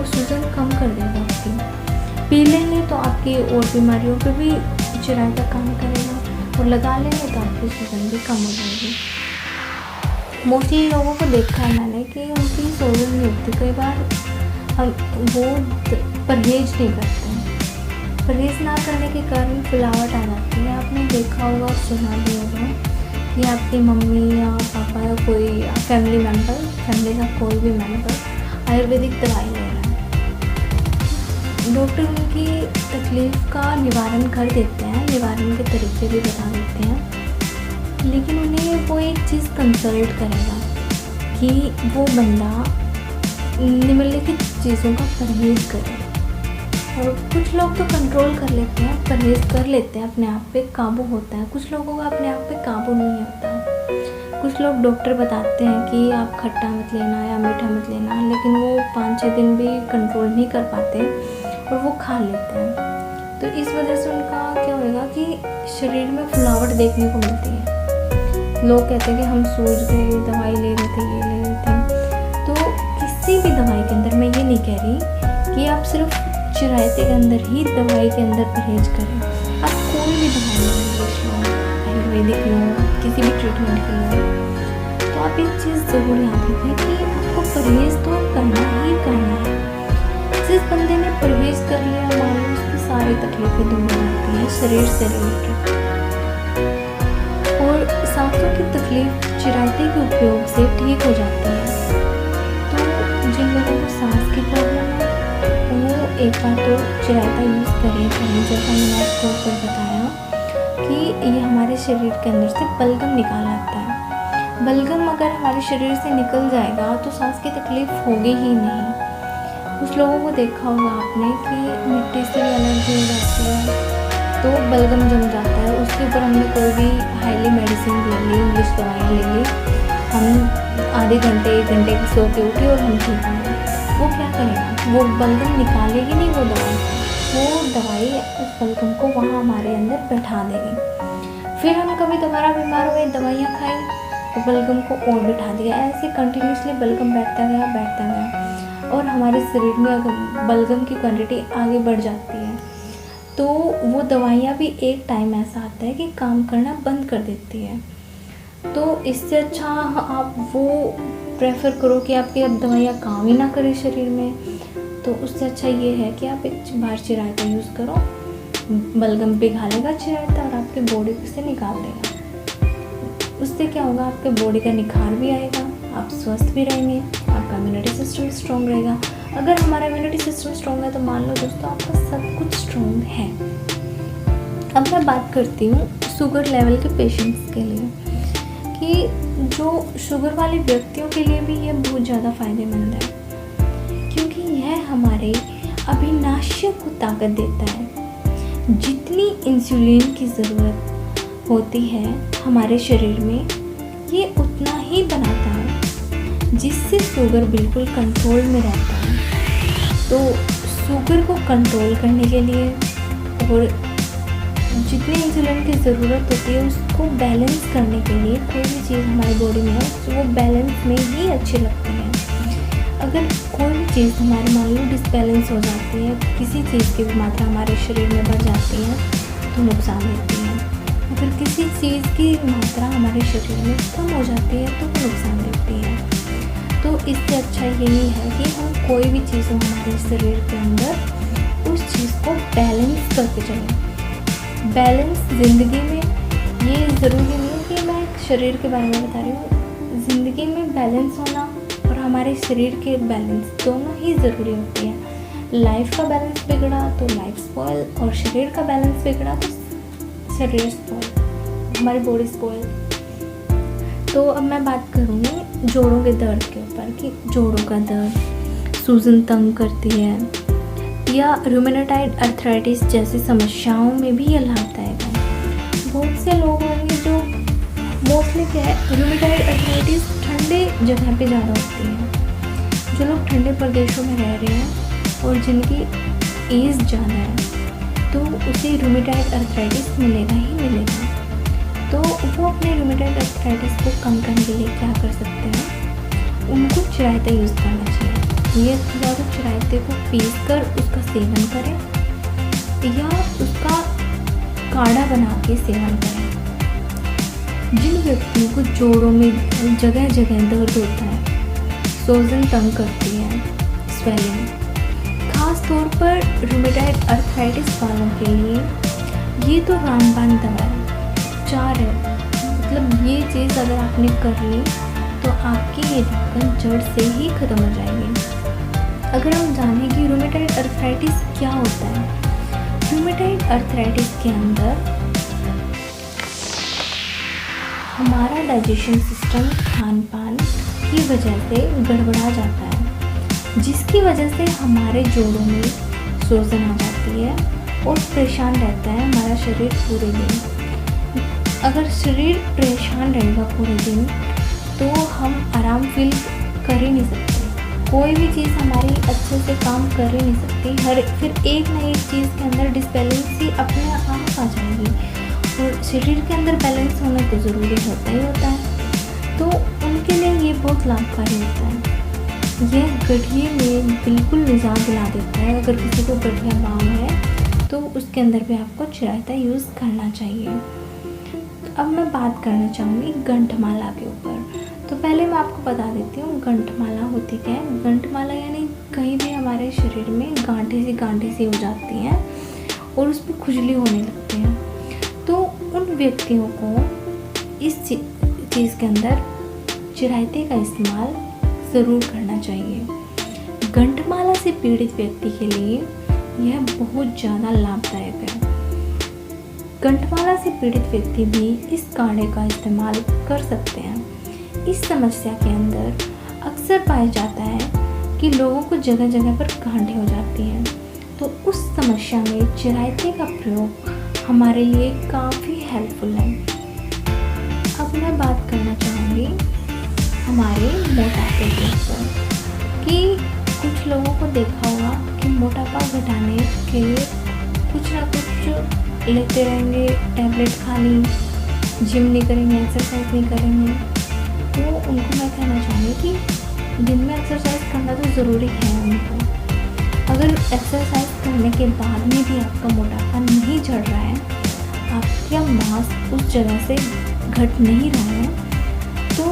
सूजन कम कर देगा आपकी। पी लेंगे तो आपकी और बीमारियों पे भी चिरायता काम करेगा, और लगा लेंगे तो आपकी सूजन भी कम हो जाएगी। मोस्टली लोगों को देखा है मैंने कि उनकी सूजन नहीं होती। कई बार वो परहेज नहीं करते हैं। परहेज ना करने के कारण फुलावट आ जाती है। आपने देखा होगा और सुना भी होगा या आपकी मम्मी या पापा या कोई फैमिली मेम्बर, फैमिली का कोई भी मेम्बर आयुर्वेदिक दवाई ले रहा है, डॉक्टर उनकी तकलीफ़ का निवारण कर देते हैं, निवारण के तरीके भी बता देते हैं, लेकिन उन्हें वो एक चीज़ कंसल्ट करेगा कि वो बंदा निम्नलिखित चीज़ों का परहेज़ करे। और कुछ लोग तो कंट्रोल कर लेते हैं, परहेज़ कर लेते हैं, अपने आप पे काबू होता है, कुछ लोगों का अपने आप पे काबू नहीं होता। कुछ लोग डॉक्टर बताते हैं कि आप खट्टा मत लेना या मीठा मत लेना, लेकिन वो 5-6 दिन भी कंट्रोल नहीं कर पाते और वो खा लेते हैं। तो इस वजह से उनका क्या होएगा कि शरीर में फुलावट देखने को मिलती है। लोग कहते हैं कि हम सूझ गए, दवाई ले रहे थे, ये ले रहे थे। तो किसी भी दवाई के अंदर, मैं ये नहीं कह रही कि आप सिर्फ चिरायते के अंदर ही दवाई के अंदर परहेज करें। आप कोई भी दवाई लो, इंग्लिश लो, आयुर्वेदिक लो, किसी भी ट्रीटमेंट के लो, तो आप एक चीज़ ज़रूर याद रखें कि आपको परहेज तो करना ही करना है। जिस बंदे ने परहेज कर लिया, मान लो उसकी सारी तकलीफें दूर हो जाती हैं शरीर से रिलेटेड, और सांसों की तकलीफ चिरायते के उपयोग से ठीक हो जाती है। तो जिन लोगों को सांस की प्रॉब्लम है वो एक बार तो चिरायता यूज़ करें। जैसा मैंने आपको ऊपर बताया कि ये हमारे शरीर के अंदर से बलगम निकाल आता है। बलगम अगर हमारे शरीर से निकल जाएगा तो सांस की तकलीफ़ होगी ही नहीं। कुछ लोगों को देखा होगा आपने कि मिट्टी से एलर्जी हो जाती है तो बलगम जम जाता है, उसके ऊपर हमने कोई भी हाईली मेडिसिन ले ली, इंग्लिश दवाइयाँ ले ली, हम आधे घंटे 1 घंटे की सो के उठे और हम ठीक हैं। वो क्या करेगा, वो बलगम निकालेगी नहीं, वो दवाई उस बलगम को वहाँ हमारे अंदर बैठा देगी। फिर हम कभी दोबारा बीमार हुए, दवाइयाँ खाई तो बलगम को और बैठा दिया। ऐसे कंटिन्यूसली बलगम बैठता गया और हमारे शरीर में अगर बलगम की क्वांटिटी आगे बढ़ जाती है तो वो दवाइयाँ भी एक टाइम ऐसा आता है कि काम करना बंद कर देती है। तो इससे अच्छा आप वो प्रेफर करो कि आपकी अब दवाइयाँ काम ही ना करें शरीर में, तो उससे अच्छा ये है कि आप एक बार चिरायता यूज़ करो, बलगम पिघा लेगा चिरायता और आपके बॉडी से निकाल देगा। उससे क्या होगा, आपके बॉडी का निखार भी आएगा, आप स्वस्थ भी रहेंगे, आपका इम्यूनिटी सिस्टम स्ट्रॉन्ग रहेगा। अगर हमारा इम्यूनिटी सिस्टम स्ट्रॉन्ग है तो मान लो दोस्तों आपका सब कुछ स्ट्रॉन्ग है। अब मैं बात करती हूँ शुगर लेवल के पेशेंट्स के लिए कि जो शुगर वाले व्यक्तियों के लिए भी ये बहुत ज़्यादा फ़ायदेमंद है, क्योंकि यह हमारे अभिनाष्य को ताकत देता है। जितनी इंसुलिन की ज़रूरत होती है हमारे शरीर में, ये उतना ही बनाता है, जिससे शुगर बिल्कुल कंट्रोल में रहता है। तो शुगर को कंट्रोल करने के लिए और जितनी इंसुलिन की ज़रूरत होती है उसको बैलेंस करने के लिए, कोई भी चीज़ हमारी बॉडी में है तो वो बैलेंस में ही अच्छी लगती है। अगर कोई भी चीज़ हमारी मान लो डिसबैलेंस हो जाती है, किसी चीज़ की भी मात्रा हमारे शरीर में बढ़ जाती है तो नुकसान देती है। अगर किसी चीज़ की मात्रा हमारे शरीर में कम हो जाती है तो वो नुकसान देती है। तो इससे अच्छा यही है कि हम कोई भी चीज़ हो हमारे शरीर के अंदर उस चीज़ को बैलेंस करके चलें। बैलेंस ज़िंदगी में ये ज़रूरी नहीं है कि मैं शरीर के बारे में बता रही हूँ, ज़िंदगी में बैलेंस होना और हमारे शरीर के बैलेंस दोनों ही ज़रूरी होती है। लाइफ का बैलेंस बिगड़ा तो लाइफ स्पॉइल, और शरीर का बैलेंस बिगड़ा तो शरीर स्पॉइल, हमारी बॉडी स्पॉइल। तो अब मैं बात करूँगी जोड़ों के दर्द के ऊपर कि जोड़ों का दर्द, सूजन तंग करती है या रूमेटॉइड अर्थराइटिस जैसी समस्याओं में भी ये लाभदायक है। बहुत से लोग होंगे जो मोस्टली क्या है, रूमेटॉइड अर्थराइटिस ठंडे जगह पे ज़्यादा होती है। जो लोग ठंडे प्रदेशों में रह रहे हैं और जिनकी एज ज़्यादा है तो उसे रूमेटॉइड अर्थराइटिस मिलेगा ही मिलेगा। तो वो अपने रूमेटॉइड अर्थराइटिस को कम करने के लिए क्या कर सकते हैं, उनको चिरायता यूज़ करना चाहिए। ये ज़्यादा चिरायते को पीस कर उसका सेवन करें या उसका काढ़ा बना के सेवन करें। जिन व्यक्तियों को जोड़ों में जगह जगह दर्द होता है, सूजन तंग करती है, स्वेलिंग, खास तौर पर रूमेटॉइड अर्थराइटिस वालों के लिए ये तो रामबाण दवा है, उपचार है। मतलब ये चीज़ अगर आपने कर ली तो आपकी ये दिक्कत जड़ से ही ख़त्म हो जाएगी। अगर हम जानें कि रूमेटॉइड अर्थराइटिस क्या होता है, रूमेटॉइड अर्थराइटिस के अंदर हमारा डाइजेशन सिस्टम खान पान की वजह से गड़बड़ा जाता है, जिसकी वजह से हमारे जोड़ों में सूजन आ जाती है और परेशान रहता है हमारा शरीर पूरे दिन। अगर शरीर परेशान रहेगा पूरे दिन तो हम आराम फील कर ही नहीं सकते, कोई भी चीज़ हमारी अच्छे से काम कर ही नहीं सकती। फिर एक ना एक चीज़ के अंदर डिसबैलेंसी अपने आप आ जाएगी, और शरीर के अंदर बैलेंस होना तो ज़रूरी होता ही होता है। तो उनके लिए ये बहुत लाभकारी होता है। यह गठिए में बिल्कुल निजात दिला देता है। अगर किसी को गठिया बाम है तो उसके अंदर भी आपको चिरायता यूज़ करना चाहिए। तो अब मैं बात करना चाहूँगी गंठमाला के ऊपर। तो पहले मैं आपको बता देती हूँ गंठमाला होती क्या है। गंठमाला यानी कहीं भी हमारे शरीर में गांठें सी हो जाती हैं और उस पर खुजली होने लगती है, तो उन व्यक्तियों को इस चीज़ के अंदर चिरायते का इस्तेमाल ज़रूर करना चाहिए। गंठमाला से पीड़ित व्यक्ति के लिए यह बहुत ज़्यादा लाभदायक है। गंठमाला से पीड़ित व्यक्ति भी इस काढ़े का इस्तेमाल कर सकते हैं। इस समस्या के अंदर अक्सर पाया जाता है कि लोगों को जगह जगह पर गांठें हो जाती हैं, तो उस समस्या में चिरायते का प्रयोग हमारे लिए काफ़ी हेल्पफुल है। अब मैं बात करना चाहूँगी हमारे मोटापे के ऊपर कि कुछ लोगों को देखा होगा कि मोटापा घटाने के लिए कुछ ना कुछ लेते रहेंगे, टैबलेट खा ली, जिम नहीं करेंगे, एक्सरसाइज नहीं करेंगे। तो उनको मैं कहना चाहूँगी कि दिन में एक्सरसाइज करना तो ज़रूरी है उनको। अगर एक्सरसाइज करने के बाद में भी आपका मोटापा नहीं झड़ रहा है, आपका मांस उस जगह से घट नहीं रहा है, तो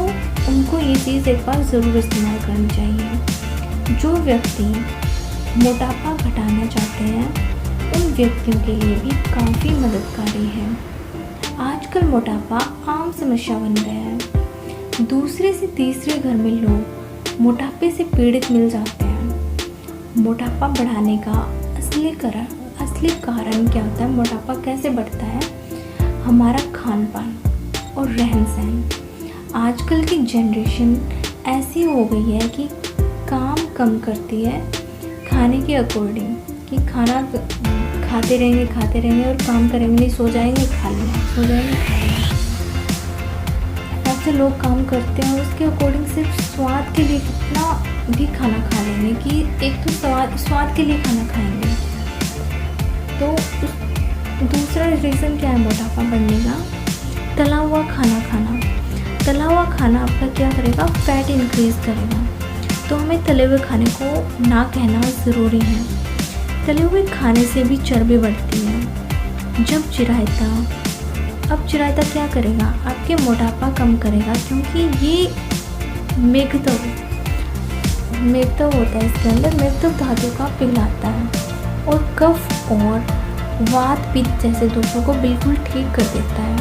उनको ये चीज़ एक बार ज़रूर इस्तेमाल करनी चाहिए। जो व्यक्ति मोटापा घटाना चाहते हैं उन व्यक्तियों के लिए भी काफ़ी मददगारी है। आजकल मोटापा आम समस्या बन गया है। दूसरे से तीसरे घर में लोग मोटापे से पीड़ित मिल जाते हैं। मोटापा बढ़ाने का असली कारण क्या होता है, मोटापा कैसे बढ़ता है? हमारा खान पान और रहन सहन। आजकल की जनरेशन ऐसी हो गई है कि काम कम करती है खाने के अकॉर्डिंग, कि खाना खाते रहेंगे और काम करेंगे नहीं, सो जाएंगे खा लेंगे, सो जाएंगे खा लेंगे। ऐसे लोग काम करते हैं उसके अकॉर्डिंग सिर्फ स्वाद के लिए कितना भी खाना खा लेंगे कि एक तो स्वाद के लिए खाना खाएंगे। तो दूसरा रीज़न क्या है मोटापा बढ़ने का? तला हुआ खाना खाना। तला हुआ खाना आपका क्या करेगा? फैट इंक्रीज़ करेगा। तो हमें तले हुए खाने को ना कहना ज़रूरी है। तले हुए खाने से भी चर्बी बढ़ती है। जब चिरायता क्या करेगा? आपके मोटापा कम करेगा, क्योंकि ये मेघतव होता है, इसके अंदर मेघतव धातु का पिघलाता है और कफ और वात पित्त जैसे दोषों को बिल्कुल ठीक कर देता है,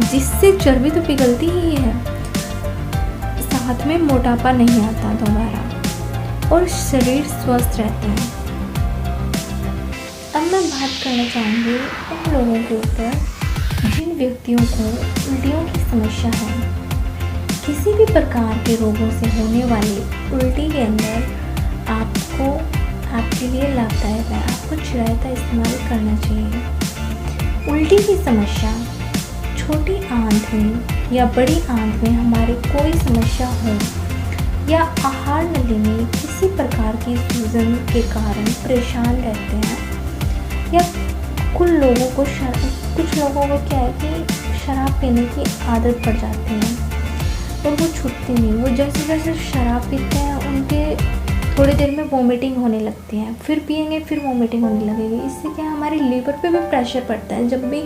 जिससे चर्बी तो पिघलती ही है, साथ में मोटापा नहीं आता दोबारा और शरीर स्वस्थ रहता है। अब मैं बात करना चाहूँगी उन लोगों के ऊपर जिन व्यक्तियों को उल्टियों की समस्या है। किसी भी प्रकार के रोगों से होने वाली उल्टी के अंदर आपके लिए लाभदायक है, आपको चिरायता इस्तेमाल करना चाहिए। उल्टी की समस्या छोटी आंत में या बड़ी आंत में हमारी कोई समस्या हो या आहार नली में किसी प्रकार की सूजन के कारण परेशान रहते हैं, या कुछ लोगों को क्या है कि शराब पीने की आदत पड़ जाती है और वो छूटती नहीं। वो जैसे जैसे शराब पीते हैं उनके थोड़ी देर में वोमिटिंग होने लगती है, फिर पिएंगे फिर वोमिटिंग होने लगेगी। इससे क्या है, हमारी लीवर पे भी प्रेशर पड़ता है। जब भी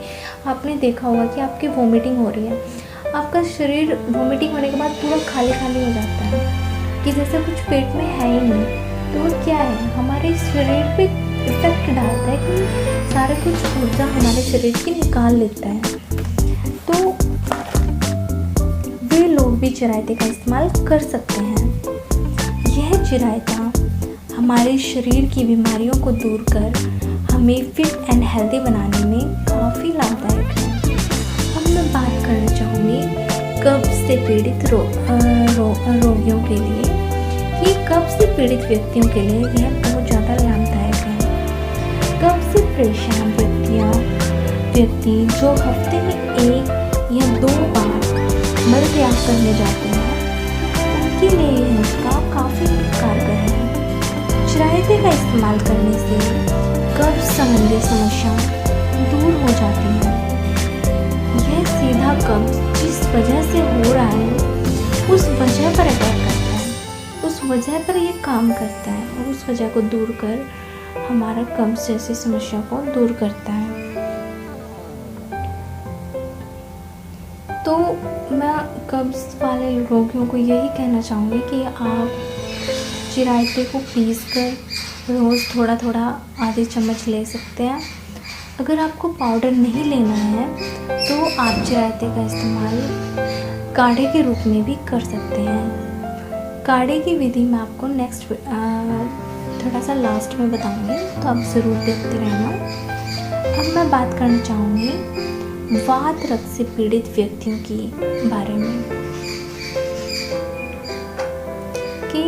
आपने देखा होगा कि आपकी वोमिटिंग हो रही है, आपका शरीर वोमिटिंग होने के बाद पूरा खाली हो जाता है कि जैसे कुछ पेट में है ही नहीं। तो वो क्या है, हमारे शरीर पे इफेक्ट डालता है कि सारा कुछ ऊर्जा हमारे शरीर की निकाल लेता है। तो वे लोग भी चिरायते का इस्तेमाल कर सकते हैं। यह चिरायता हमारे शरीर की बीमारियों को दूर कर हमें फिट एंड हेल्दी बनाने में काफ़ी लाभदायक है। अब मैं बात करना चाहूँगी कब्ज से पीड़ित रोगियों के लिए कि कब्ज से पीड़ित व्यक्तियों के लिए यह बहुत ज़्यादा लाभदायक है। कब्ज से परेशान व्यक्ति जो हफ्ते में 1 या 2 बार मल त्याग करने जाते हैं, उनके लिए यह नुस्खा काफ़ी कारगर है। चिरायते का इस्तेमाल करने से कब्ज संबंधी समस्या दूर हो जाती है। यह सीधा कब्ज जिस वजह से हो रहा है उस वजह पर अटैक करता है, उस वजह पर यह काम करता है और उस वजह को दूर कर हमारा कब्ज जैसी समस्या को दूर करता है। तो मैं कब्ज वाले रोगियों को यही कहना चाहूँगी कि आप चिरायते को पीसकर रोज़ थोड़ा थोड़ा आधे चम्मच ले सकते हैं। अगर आपको पाउडर नहीं लेना है तो आप चिरायते का इस्तेमाल काढ़े के रूप में भी कर सकते हैं। काढ़े की विधि मैं आपको नेक्स्ट थोड़ा सा लास्ट में बताऊंगी, तो आप ज़रूर देखते रहना। अब मैं बात करना चाहूँगी वात रक्त से पीड़ित व्यक्तियों की बारे में कि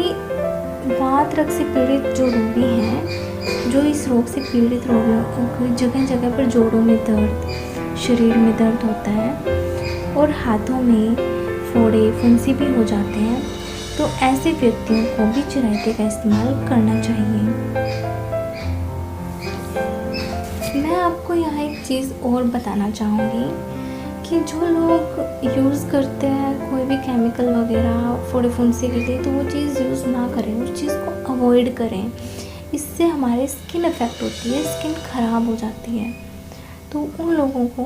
वात रक्त से पीड़ित जो रोगी हैं, जो इस रोग से पीड़ित रोगियों को जगह जगह पर जोड़ों में दर्द, शरीर में दर्द होता है और हाथों में फोड़े फुंसी भी हो जाते हैं, तो ऐसे व्यक्तियों को भी चिरायते का इस्तेमाल करना चाहिए। मैं आपको यहाँ एक चीज़ और बताना चाहूँगी कि जो लोग यूज़ करते हैं कोई भी केमिकल वगैरह फोड़े फुंसी के लिए, तो वो चीज़ यूज़ ना करें, उस चीज़ को अवॉइड करें। इससे हमारे स्किन इफ़ेक्ट होती है, स्किन ख़राब हो जाती है, तो उन लोगों को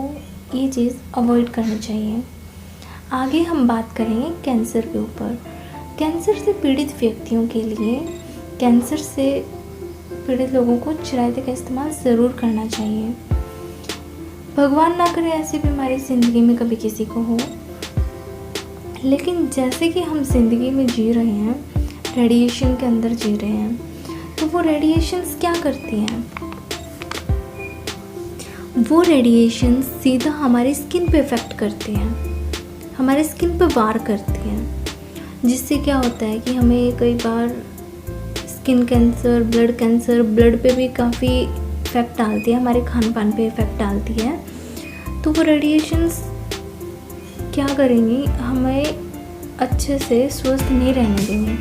ये चीज़ अवॉइड करनी चाहिए। आगे हम बात करेंगे कैंसर के ऊपर। कैंसर से पीड़ित व्यक्तियों के लिए, कैंसर से पीड़ित लोगों को चिरायते का इस्तेमाल ज़रूर करना चाहिए। भगवान ना करे ऐसी बीमारी ज़िंदगी में कभी किसी को हो, लेकिन जैसे कि हम ज़िंदगी में जी रहे हैं, रेडिएशन के अंदर जी रहे हैं, तो वो रेडिएशंस क्या करती हैं? वो रेडिएशन सीधा हमारी स्किन पे इफ़ेक्ट करती हैं, हमारे स्किन पे वार करती हैं, जिससे क्या होता है कि हमें कई बार स्किन कैंसर, ब्लड पे भी काफ़ी इफ़ेक्ट डालती है, हमारे खान पान पे इफ़ेक्ट डालती है। तो वो रेडिएशंस क्या करेंगी, हमें अच्छे से स्वस्थ नहीं रहने देंगे,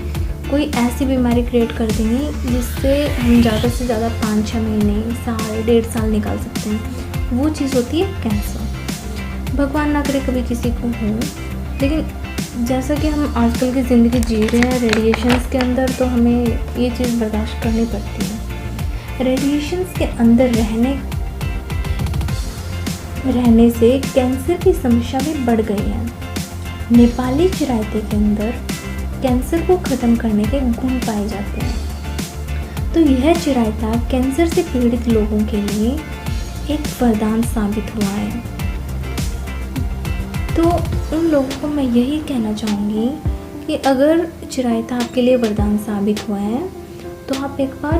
कोई ऐसी बीमारी क्रिएट कर देंगी जिससे हम ज़्यादा से ज़्यादा 5-6 महीने, साल, 1.5 साल निकाल सकते हैं। वो चीज़ होती है कैंसर। भगवान ना करे कभी किसी को हो, लेकिन जैसा कि हम आजकल की ज़िंदगी जी रहे हैं रेडिएशंस के अंदर, तो हमें ये चीज़ बर्दाश्त करनी पड़ती है। रेडिएशंस के अंदर रहने से कैंसर की समस्या भी बढ़ गई है। नेपाली चिरायते के अंदर कैंसर को ख़त्म करने के गुण पाए जाते हैं। तो यह चिरायता कैंसर से पीड़ित लोगों के लिए एक वरदान साबित हुआ है। तो उन लोगों को मैं यही कहना चाहूँगी कि अगर चिरायता आपके लिए वरदान साबित हुआ है, तो आप एक बार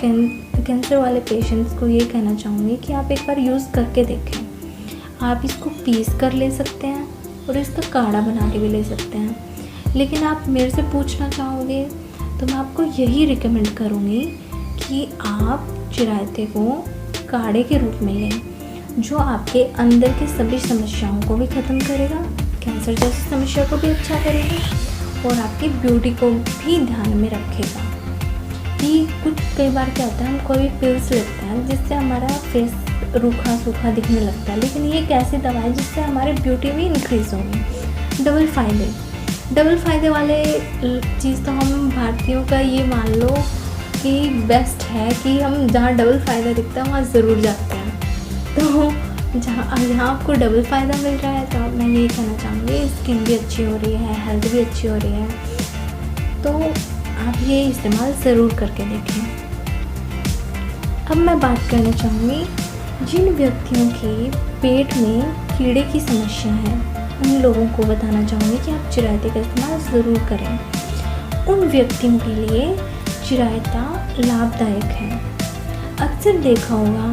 कैंसर वाले पेशेंट्स को ये कहना चाहूँगी कि आप एक बार यूज़ करके देखें। आप इसको पीस कर ले सकते हैं और इसका काढ़ा बना के भी ले सकते हैं। लेकिन आप मेरे से पूछना चाहोगे तो मैं आपको यही रिकमेंड करूँगी कि आप चिरायते को काढ़े के रूप में लें, जो आपके अंदर की सभी समस्याओं को भी ख़त्म करेगा, कैंसर जैसी समस्या को भी अच्छा करेगा और आपकी ब्यूटी को भी ध्यान में रखेगा। कि कुछ कई बार क्या होता है, हम कोई भी पिल्स लेते हैं जिससे हमारा फेस रूखा सूखा दिखने लगता है, लेकिन ये एक ऐसी दवा है जिससे हमारी ब्यूटी भी इंक्रीज़ होगी। डबल फ़ायदे वाले चीज़ तो हम भारतीयों का ये मान लो कि बेस्ट है कि हम जहाँ डबल फ़ायदा दिखता है वहाँ ज़रूर जाते हैं। तो जहाँ आपको डबल फ़ायदा मिल रहा है, तो मैं यही कहना चाहूँगी, स्किन भी अच्छी हो रही है, हेल्थ भी अच्छी हो रही है, तो आप ये इस्तेमाल ज़रूर करके देखें। अब मैं बात करना चाहूँगी जिन व्यक्तियों के पेट में कीड़े की समस्या है उन लोगों को बताना चाहूँगी कि आप चिरायते का इस्तेमाल ज़रूर करें। उन व्यक्तियों के लिए चिरायता लाभदायक है। अक्सर देखा होगा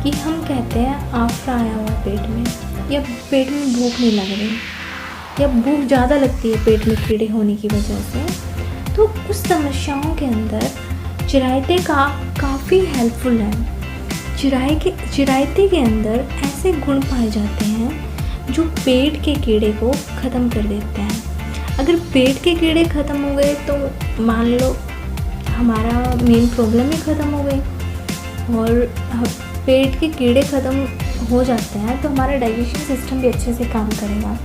कि हम कहते हैं आफरा आया हुआ पेट में, या पेट में भूख नहीं लग रही, या भूख ज़्यादा लगती है पेट में कीड़े होने की वजह से। तो उस समस्याओं के अंदर चिरायते काफ़ी हेल्पफुल है। चिरायते के अंदर ऐसे गुण पाए जाते हैं जो पेट के कीड़े को ख़त्म कर देते हैं। अगर पेट के कीड़े ख़त्म हो गए तो मान लो हमारा मेन प्रॉब्लम ही ख़त्म हो गई, और पेट के कीड़े ख़त्म हो जाते हैं तो हमारा डाइजेशन सिस्टम भी अच्छे से काम करेगा।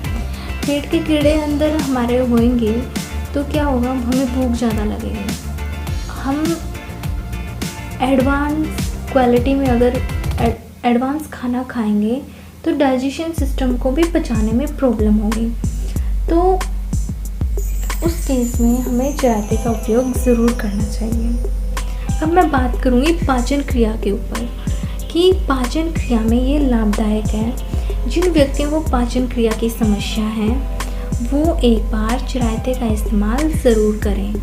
पेट के कीड़े अंदर हमारे होंगे तो क्या होगा, हमें भूख ज़्यादा लगेगी। हम एडवांस क्वालिटी में अगर एडवांस खाना खाएंगे तो डाइजेशन सिस्टम को भी पचाने में प्रॉब्लम होगी। तो उस केस में हमें चिरायते का उपयोग ज़रूर करना चाहिए। अब मैं बात करूँगी पाचन क्रिया के ऊपर कि पाचन क्रिया में ये लाभदायक है। जिन व्यक्तियों को पाचन क्रिया की समस्या है वो एक बार चिरायते का इस्तेमाल ज़रूर करें।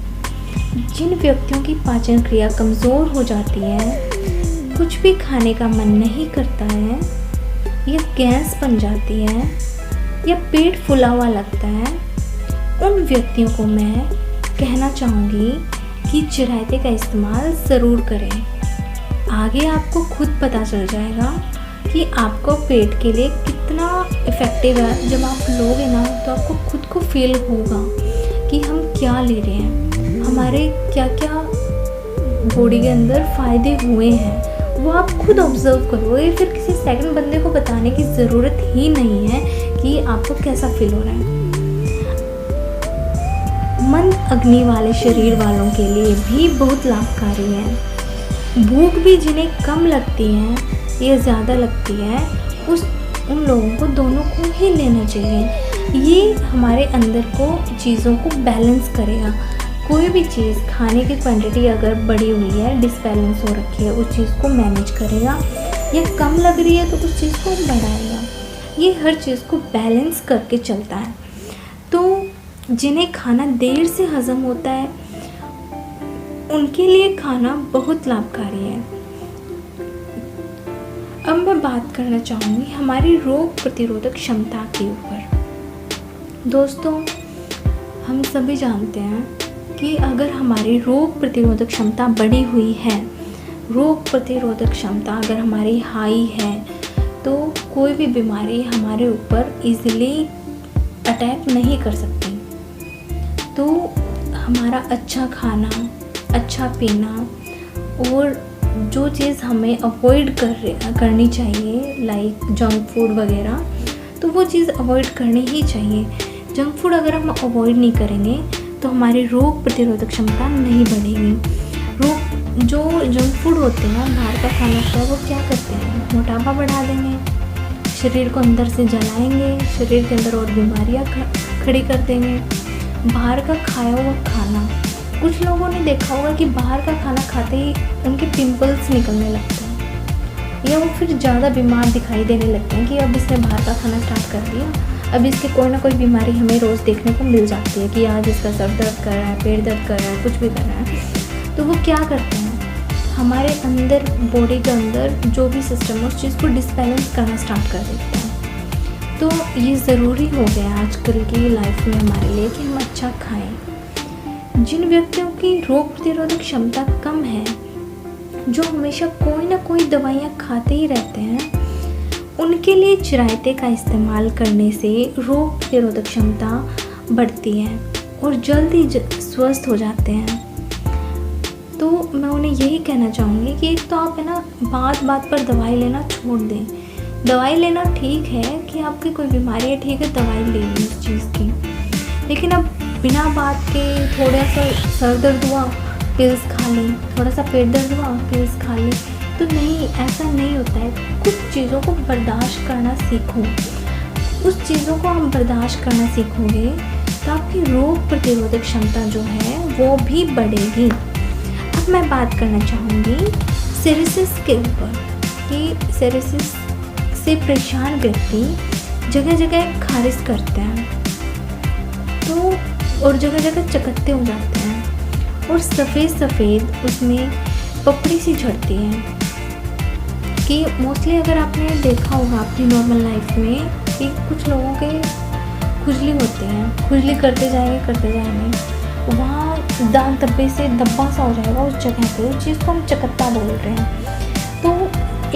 जिन व्यक्तियों की पाचन क्रिया कमज़ोर हो जाती है, कुछ भी खाने का मन नहीं करता है, या गैस बन जाती है, या पेट फूला हुआ लगता है, उन व्यक्तियों को मैं कहना चाहूँगी कि चिरायते का इस्तेमाल ज़रूर करें। आगे आपको खुद पता चल जाएगा कि आपको पेट के लिए कितना इफ़ेक्टिव है। जब आप लोगे ना तो आपको खुद को फील होगा कि हम क्या ले रहे हैं, हमारे क्या क्या बॉडी के अंदर फ़ायदे हुए हैं, वो आप खुद ऑब्जर्व करोगे। फिर किसी सेकंड बंदे को बताने की ज़रूरत ही नहीं है कि आपको कैसा फील हो रहा है। मंद अग्नि वाले शरीर वालों के लिए भी बहुत लाभकारी है। भूख भी जिन्हें कम लगती है या ज़्यादा लगती है, उन लोगों को दोनों को ही लेना चाहिए। ये हमारे अंदर को चीज़ों को बैलेंस करेगा। कोई भी चीज़ खाने की क्वांटिटी अगर बढ़ी हुई है, डिसबैलेंस हो रखी है, उस चीज़ को मैनेज करेगा, या कम लग रही है तो उस चीज़ को बढ़ाएगा। ये हर चीज़ को बैलेंस करके चलता है। तो जिन्हें खाना देर से हज़म होता है उनके लिए खाना बहुत लाभकारी है। अब मैं बात करना चाहूँगी हमारी रोग प्रतिरोधक क्षमता के ऊपर। दोस्तों, हम सभी जानते हैं कि अगर हमारी रोग प्रतिरोधक क्षमता बढ़ी हुई है, रोग प्रतिरोधक क्षमता अगर हमारी हाई है, तो कोई भी बीमारी हमारे ऊपर इजीली अटैक नहीं कर सकती। तो हमारा अच्छा खाना, अच्छा पीना, और जो चीज़ हमें अवॉइड करनी चाहिए लाइक जंक फूड वगैरह, तो वो चीज़ अवॉइड करनी ही चाहिए। जंक फूड अगर हम अवॉइड नहीं करेंगे तो हमारी रोग प्रतिरोधक क्षमता नहीं बढ़ेगी। जो जंक फूड होते हैं, बाहर का खाना होता है, वो क्या करते हैं, मोटापा बढ़ा देंगे, शरीर को अंदर से जलाएंगे, शरीर के अंदर और बीमारियां खड़ी कर देंगे। बाहर का खाया हुआ खाना, कुछ लोगों ने देखा होगा कि बाहर का खाना खाते ही उनके पिंपल्स निकलने लगते हैं, या वो फिर ज़्यादा बीमार दिखाई देने लगते हैं कि अब इसने बाहर का खाना स्टार्ट कर दिया, अब इसके कोई ना कोई बीमारी हमें रोज़ देखने को मिल जाती है कि आज इसका सर दर्द कर रहा है, पेट दर्द कर रहा है, कुछ भी कर रहा है। तो वो क्या करते हैं, हमारे अंदर बॉडी के अंदर जो भी सिस्टम है उस चीज़ को डिसबैलेंस करना स्टार्ट कर देते हैं। तो ये ज़रूरी हो गया आजकल की लाइफ में हमारे लिए कि हम अच्छा खाएं। जिन व्यक्तियों की रोग प्रतिरोधक क्षमता कम है, जो हमेशा कोई ना कोई दवाइयाँ खाते ही रहते हैं, उनके लिए चिरायते का इस्तेमाल करने से रोग प्रतिरोधक क्षमता बढ़ती है और जल्दी स्वस्थ हो जाते हैं। तो मैं उन्हें यही कहना चाहूँगी कि एक तो आप है ना बात बात पर दवाई लेना छोड़ दें। दवाई लेना ठीक है कि आपकी कोई बीमारी है, ठीक है, दवाई ले लें उस चीज़ की, लेकिन अब बिना बात के थोड़ा सा सर दर्द हुआ पिल्स खा लें, थोड़ा सा पेट दर्द हुआ पिल्स खा लें, तो नहीं, ऐसा नहीं होता है। कुछ चीज़ों को बर्दाश्त करना सीखो। उस चीज़ों को आप बर्दाश्त करना सीखोगे तो आपकी रोग प्रतिरोधक क्षमता जो है वो भी बढ़ेगी। अब मैं बात करना चाहूँगी सेरिसिस के ऊपर कि सेरिसिस से परेशान व्यक्ति जगह जगह खारिश करते हैं, तो और जगह जगह चकत्ते हो जाते हैं और सफ़ेद उसमें पपड़ी सी झड़ती है। कि मोस्टली अगर आपने देखा होगा अपनी नॉर्मल लाइफ में कि कुछ लोगों के खुजली होते हैं, खुजली करते जाएंगे, वहाँ दांत धब्बे से धब्बा सा हो जाएगा उस जगह पे, उस चीज़ को हम चकत्ता बोल रहे हैं। तो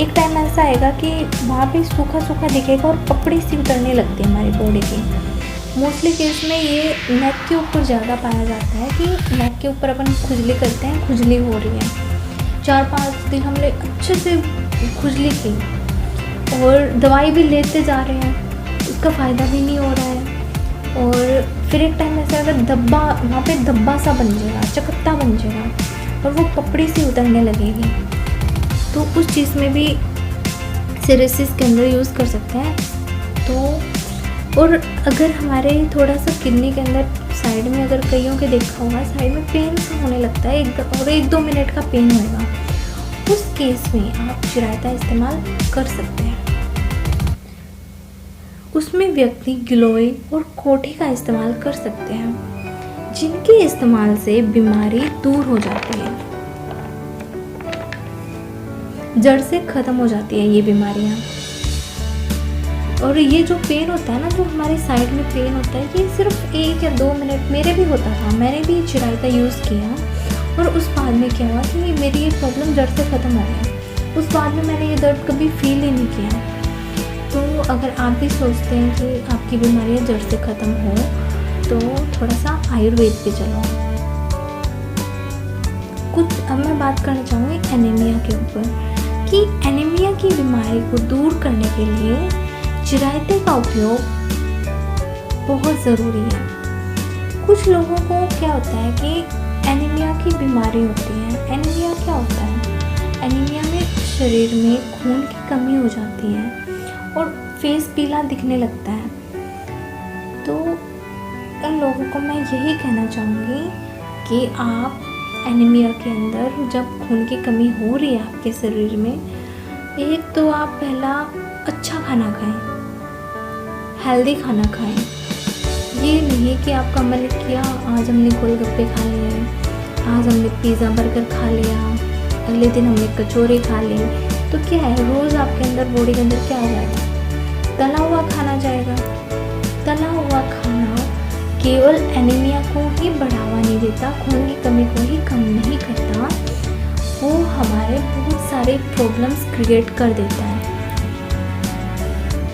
एक टाइम ऐसा आएगा कि वहाँ पे सूखा दिखेगा और पपड़ी सी उतरने लगती है हमारी बॉडी की। मोस्टली केस में ये नेक के ऊपर ज़्यादा पाया जाता है कि नेक के ऊपर अपन खुजली करते हैं, खुजली हो रही है, 4-5 दिन हमने अच्छे से खुजली की और दवाई भी लेते जा रहे हैं, उसका फ़ायदा भी नहीं हो रहा है। और फिर एक टाइम ऐसा अगर धब्बा, वहाँ पे धब्बा सा बन जाएगा, चकत्ता बन जाएगा और वो पपड़ी सी उतरने लगेगी। तो उस चीज़ में भी सिरेसिस के अंदर यूज़ कर सकते हैं। तो और अगर हमारे थोड़ा सा किडनी के अंदर साइड में, अगर कईयों के देखा होगा साइड में पेन सा होने लगता है और 1-2 मिनट का पेन होएगा, उस केस में आप चिरायता इस्तेमाल कर सकते हैं। उसमें व्यक्ति गिलोय और कोठी का इस्तेमाल कर सकते हैं, जिनके इस्तेमाल से बीमारी दूर हो जाती है, जड़ से ख़त्म हो जाती है ये बीमारियाँ। और ये जो पेन होता है ना, जो हमारे साइड में पेन होता है, ये सिर्फ 1 या 2 मिनट, मेरे भी होता था, मैंने भी चिरायता यूज़ किया और उस बाद में क्या हुआ कि मेरी ये प्रॉब्लम जड़ से ख़त्म हो गई। उस बाद में मैंने ये दर्द कभी फील ही नहीं किया। तो अगर आप भी सोचते हैं कि आपकी बीमारियाँ जड़ से ख़त्म हो, तो थोड़ा सा आयुर्वेद पे चलो। कुछ अब मैं बात करना चाहूँगी एनीमिया के ऊपर, कि एनीमिया की बीमारी को दूर करने के लिए चिरायते का उपयोग बहुत ज़रूरी है। कुछ लोगों को क्या होता है कि एनीमिया की बीमारी होती है। एनीमिया क्या होता है? एनीमिया में शरीर में खून की कमी हो जाती है और फेस पीला दिखने लगता है। तो उन लोगों को मैं यही कहना चाहूँगी कि आप एनीमिया के अंदर जब खून की कमी हो रही है आपके शरीर में, एक तो आप पहला अच्छा खाना खाएं, हेल्दी खाना खाएं। ये नहीं कि आपका मन किया आज हमने गोलगप्पे खा लिए, आज हमने पिज़्ज़ा बर्गर खा लिया, अगले दिन हमने कचौरी खा ली, तो क्या है, रोज़ आपके अंदर बॉडी के अंदर क्या आ जाएगा, तला हुआ खाना जाएगा। तला हुआ खाना केवल एनीमिया को ही बढ़ावा नहीं देता, खून की कमी को ही कम नहीं करता, वो हमारे बहुत सारे प्रॉब्लम्स क्रिएट कर देता है।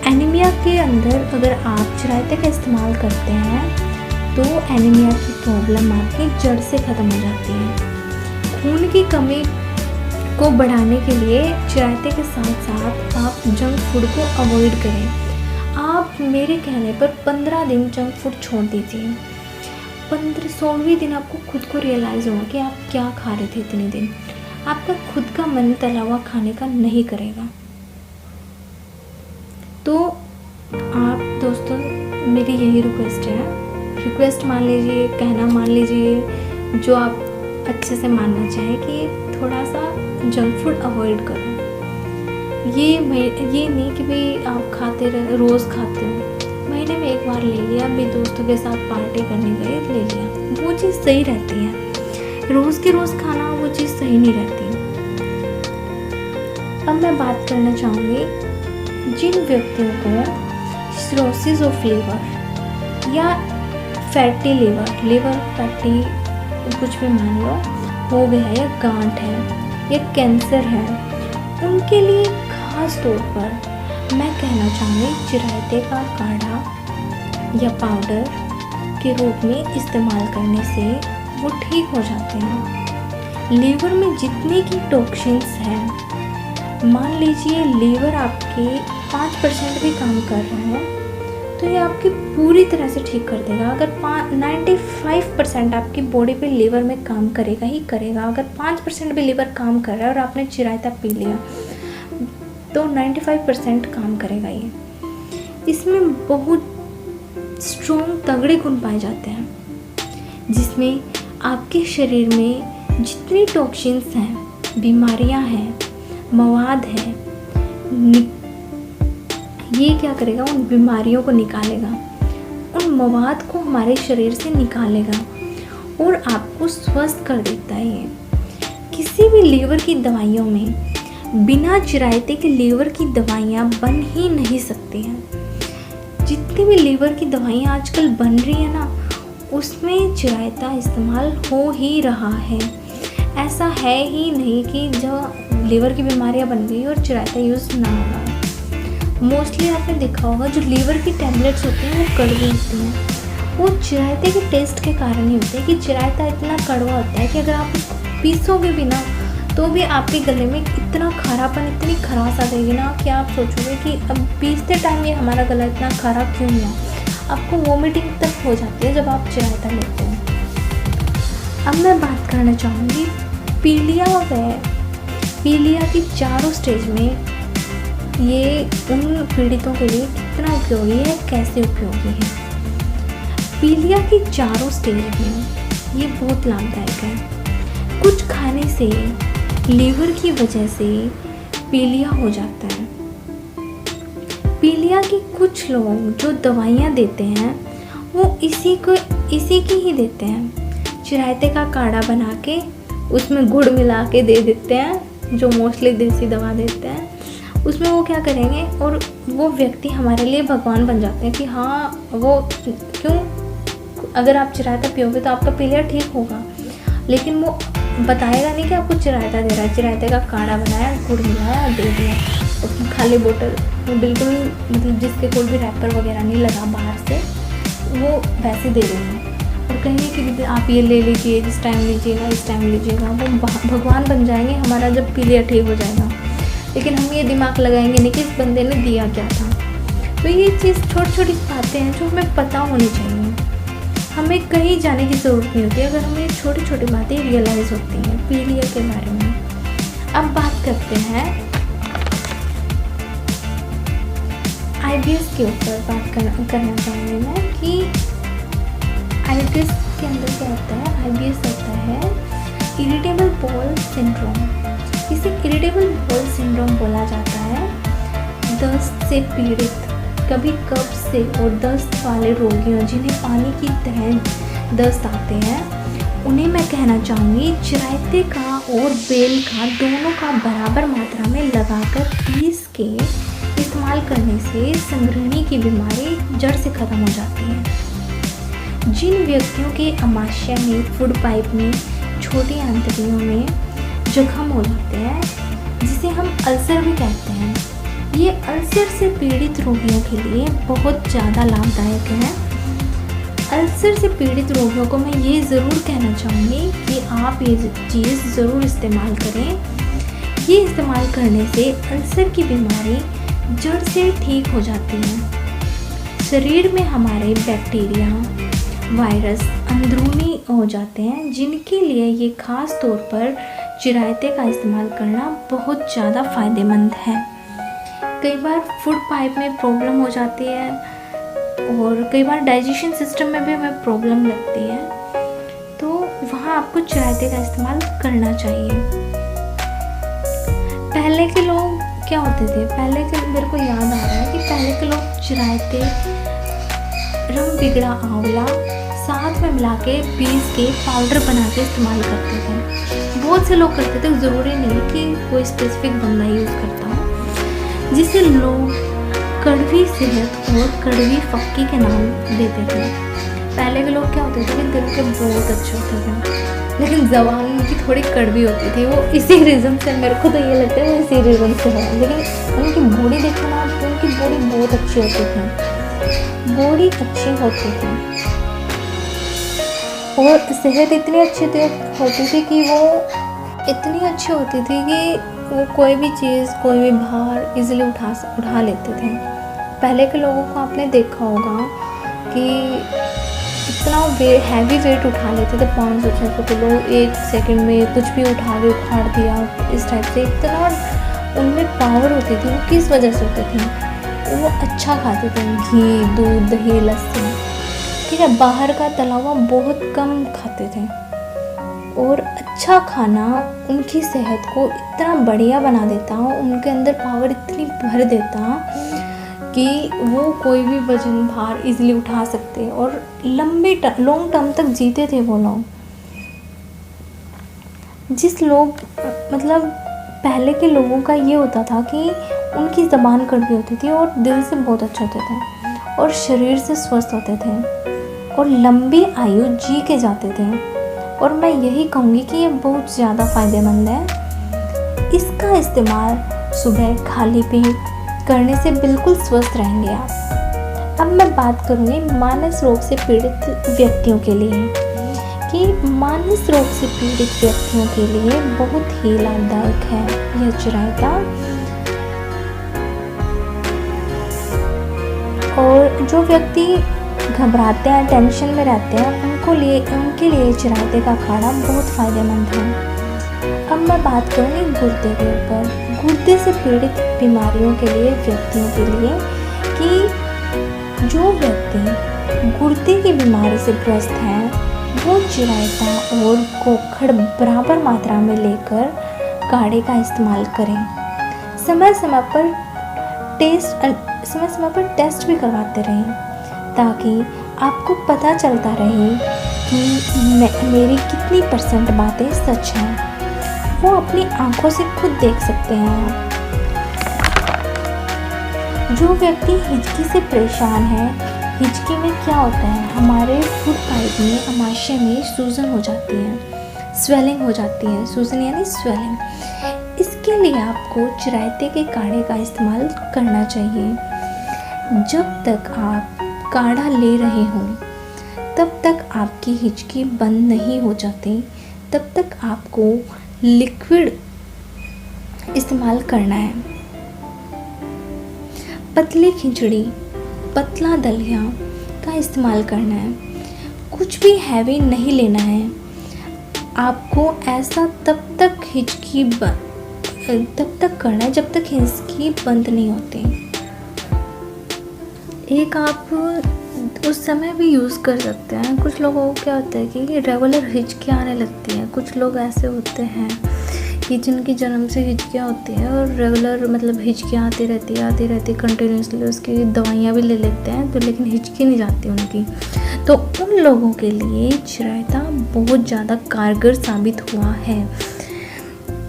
एनीमिया के अंदर अगर आप चिरायते का इस्तेमाल करते हैं तो एनीमिया की प्रॉब्लम आपकी जड़ से ख़त्म हो जाती है। खून की कमी को बढ़ाने के लिए चिरायते के साथ साथ आप जंक फूड को अवॉइड करें। आप मेरे कहने पर 15 दिन जंक फूड छोड़ दीजिए। 16वें दिन आपको खुद को रियलाइज़ होगा कि आप क्या खा रहे थे इतने दिन। आपका खुद का मन तला हुआ खाने का नहीं करेगा। तो आप दोस्तों, मेरी यही रिक्वेस्ट है, रिक्वेस्ट मान लीजिए, कहना मान लीजिए, जो आप अच्छे से मानना चाहें कि थोड़ा सा जंक फूड अवॉइड करो। ये नहीं कि भाई आप खाते रहे, रोज़ खाते हो, महीने में एक बार ले लिया, भी दोस्तों के साथ पार्टी करने गए ले लिया, वो चीज़ सही रहती है। रोज़ के रोज़ खाना वो चीज़ सही नहीं रहती। अब मैं बात करना चाहूँगी जिन व्यक्तियों को सिरोसिस ऑफ लीवर या फैटी लीवर फैटी कुछ भी मान लो हो गया है, या गांठ है या कैंसर है, उनके लिए खास तौर पर मैं कहना चाहूँगी चिरायते का काढ़ा या पाउडर के रूप में इस्तेमाल करने से वो ठीक हो जाते हैं। लीवर में जितने की टॉक्सिन्स हैं, मान लीजिए लीवर आपके 5% भी काम कर रहा है तो ये आपकी पूरी तरह से ठीक कर देगा। अगर 95% आपकी बॉडी पे लीवर में काम करेगा ही करेगा। अगर 5% भी लीवर काम कर रहा है और आपने चिरायता पी लिया तो 95% काम करेगा ये। इसमें बहुत स्ट्रॉन्ग तगड़े गुण पाए जाते हैं, जिसमें आपके शरीर में जितनी टॉक्सिन्स हैं, बीमारियां हैं, मवाद हैं, ये क्या करेगा, उन बीमारियों को निकालेगा, उन मवाद को हमारे शरीर से निकालेगा और आपको स्वस्थ कर देता है। ये किसी भी लीवर की दवाइयों में बिना चिरायते के लीवर की दवाइयाँ बन ही नहीं सकती हैं। जितनी भी लीवर की दवाइयाँ आजकल बन रही है ना, उसमें चिरायता इस्तेमाल हो ही रहा है। ऐसा है ही नहीं कि जो लीवर की बीमारियाँ बन गई और चिरायता यूज़ ना होगा। मोस्टली आपने देखा होगा जो लीवर की टैबलेट्स होती हैं वो कड़वी होती हैं। वो चिरायते के टेस्ट के कारण ही होते हैं कि चिरायता इतना कड़वा होता है कि अगर आप पीसोगे भी ना तो भी आपके गले में इतना खारापन, इतनी खराश आ जाएगी ना कि आप सोचोगे कि अब पीसते टाइम ये हमारा गला इतना खराब क्यों हुआ। आपको वोमिटिंग तक हो जाती है जब आप चिरायता लेते हैं। अब मैं बात करना चाहूँगी पीलिया व पीलिया की चारों स्टेज में ये उन पीड़ितों के लिए कितना उपयोगी है, कैसे उपयोगी है। पीलिया की चारों स्टेज में ये बहुत लाभदायक है। कुछ खाने से लीवर की वजह से पीलिया हो जाता है। पीलिया के कुछ लोग जो दवाइयाँ देते हैं वो इसी की ही देते हैं। चिरायते का काढ़ा बना के उसमें गुड़ मिला के दे देते हैं, जो मोस्टली देसी दवा देते हैं। उसमें वो क्या करेंगे और वो व्यक्ति हमारे लिए भगवान बन जाते हैं कि हाँ वो क्यों, अगर आप चिरायता पियोगे तो आपका पीलिया ठीक होगा। लेकिन वो बताएगा नहीं कि आपको चिरायता दे रहा है। चिरायते का काढ़ा बनाया, गुड़ मिलाया और दे दिया, उसकी खाली बोतल, वो बिल्कुल मतलब जिसके कोई भी रैपर वगैरह नहीं लगा बाहर से, वो वैसे दे देंगे और कहेंगे कि आप ये ले लीजिए, इस टाइम लीजिएगा, इस टाइम लीजिएगा। वो भगवान बन जाएंगे हमारा जब पीलिया ठीक हो जाएगा। लेकिन हम ये दिमाग लगाएंगे नहीं कि इस बंदे ने दिया क्या था। तो ये चीज़ छोटी छोटी बातें हैं जो हमें पता होनी चाहिए। हमें कहीं जाने की ज़रूरत नहीं होती अगर हमें छोटी छोटी बातें रियलाइज़ होती हैं पीलिया के बारे में। अब बात करते हैं IBS के ऊपर। बात करना चाहूँगी मैं कि IBS के अंदर क्या होता है। IBS होता है इरिटेबल बाउल सिंड्रोम। इसे इरिटेबल बाउल सिंड्रोम बोला जाता है। दस्त से पीड़ित, कभी कब्ज से और दस्त वाले रोगियों जिन्हें पानी की तरह दस्त आते हैं, उन्हें मैं कहना चाहूँगी चिरायते का और बेल का दोनों का बराबर मात्रा में लगाकर पीस के इस्तेमाल करने से संघृणी की बीमारी जड़ से ख़त्म हो जाती है। जिन व्यक्तियों के आमाशय में, फूड पाइप में, छोटी आंतड़ियों में जख्म हो जाते हैं, जिसे हम अल्सर भी कहते हैं, ये अल्सर से पीड़ित रोगियों के लिए बहुत ज़्यादा लाभदायक है। अल्सर से पीड़ित रोगियों को मैं ये ज़रूर कहना चाहूँगी कि आप ये चीज़ ज़रूर इस्तेमाल करें। ये इस्तेमाल करने से अल्सर की बीमारी जड़ से ठीक हो जाती है। शरीर में हमारे बैक्टीरिया, वायरस अंदरूनी हो जाते हैं, जिनके लिए ये ख़ास तौर पर चिरायते का इस्तेमाल करना बहुत ज़्यादा फ़ायदेमंद है। कई बार फूड पाइप में प्रॉब्लम हो जाती है और कई बार डाइजेशन सिस्टम में भी हमें प्रॉब्लम लगती है, तो वहाँ आपको चिरायते का इस्तेमाल करना चाहिए। पहले के लोग क्या होते थे, पहले के मेरे को याद आ रहा है कि पहले के लोग चिरायते, रंग बिगड़ा आंवला साथ में मिला के पीस के पाउडर बना के इस्तेमाल करते थे। बहुत से लोग करते थे, ज़रूरी नहीं कि कोई स्पेसिफिक बंदा यूज़ करता हो, जिसे लोग कड़वी सेहत और कड़वी फक्की के नाम देते थे। पहले के लोग क्या होते थे कि दिल के बहुत अच्छे होते थे, लेकिन ज़बान उनकी थोड़ी कड़वी होती थी। वो इसी रीज़न से, मेरे को तो ये लगता है वो इसी रीज़न से है। लेकिन उनकी बॉडी देखो ना, तो उनकी बॉडी बहुत अच्छी होती थी, बॉडी अच्छी होती थी और सेहत इतनी अच्छी होती थी कि वो इतनी अच्छी होती थी कि वो कोई भी चीज़, कोई भी भार इजीली उठा लेते थे। पहले के लोगों को आपने देखा होगा कि इतना हैवी वेट उठा लेते थे, 500-600 किलो एक सेकंड में कुछ भी उखाड़ दिया, इस टाइप से। इतना उनमें पावर होती थी। वो किस वजह से होते थे, वो अच्छा खाते थे, घी, दूध, दही, लस्सी, ठीक है, बाहर का तला हुआ बहुत कम खाते थे। और अच्छा खाना उनकी सेहत को इतना बढ़िया बना देता, उनके अंदर पावर इतनी भर देता कि वो कोई भी वजन भार इजीली उठा सकते और लॉन्ग टर्म तक जीते थे वो लोग। जिस लोग मतलब पहले के लोगों का ये होता था कि उनकी ज़बान कड़वी होती थी और दिल से बहुत अच्छे होते थे और शरीर से स्वस्थ होते थे और लंबी आयु जी के जाते थे। और मैं यही कहूँगी कि ये बहुत ज़्यादा फ़ायदेमंद है। इसका इस्तेमाल सुबह खाली पेट करने से बिल्कुल स्वस्थ रहेंगे आप। अब मैं बात करूँगी मानस रोग से पीड़ित व्यक्तियों के लिए कि मानस रोग से पीड़ित व्यक्तियों के लिए बहुत ही लाभदायक है यह चिरायता। और जो व्यक्ति घबराते हैं, टेंशन में रहते हैं, उनके लिए चिरायते का काढ़ा बहुत फ़ायदेमंद है। अब मैं बात करूँगी गुर्दे के ऊपर, गुर्दे से पीड़ित बीमारियों के लिए, व्यक्तियों के लिए कि जो व्यक्ति गुर्दे की बीमारी से ग्रस्त हैं वो चिरायता और गोखड़ बराबर मात्रा में लेकर काढ़े का इस्तेमाल करें। समय समय पर टेस्ट भी करवाते रहें ताकि आपको पता चलता रहे कि मेरी कितनी % बातें सच हैं। वो अपनी आंखों से खुद देख सकते हैं आप। जो व्यक्ति हिचकी से परेशान है, हिचकी में क्या होता है, हमारे फूड पाइप में, अमाशय में सूजन हो जाती है, स्वेलिंग हो जाती है। सूजन यानी स्वेलिंग। इसके लिए आपको चिरायते के काढ़े का इस्तेमाल करना चाहिए। जब तक आप काढ़ा ले रहे हों तब तक आपकी हिचकी बंद नहीं हो जाती, तब तक आपको लिक्विड इस्तेमाल करना है। पतली खिचड़ी, पतला दलिया का इस्तेमाल करना है। कुछ भी हैवी नहीं लेना है आपको। ऐसा तब तक करना है जब तक हिचकी बंद नहीं होती। एक आप उस समय भी यूज़ कर सकते हैं। कुछ लोगों को क्या होता है कि रेगुलर हिचकियाँ आने लगती हैं। कुछ लोग ऐसे होते हैं कि जिनकी जन्म से हिचकियाँ होती हैं और रेगुलर मतलब हिचकियाँ आती रहती कंटिन्यूसली, उसकी दवाइयाँ भी ले लेते हैं तो लेकिन हिचकी नहीं जाती उनकी। तो उन लोगों के लिए चिरायता बहुत ज़्यादा कारगर साबित हुआ है।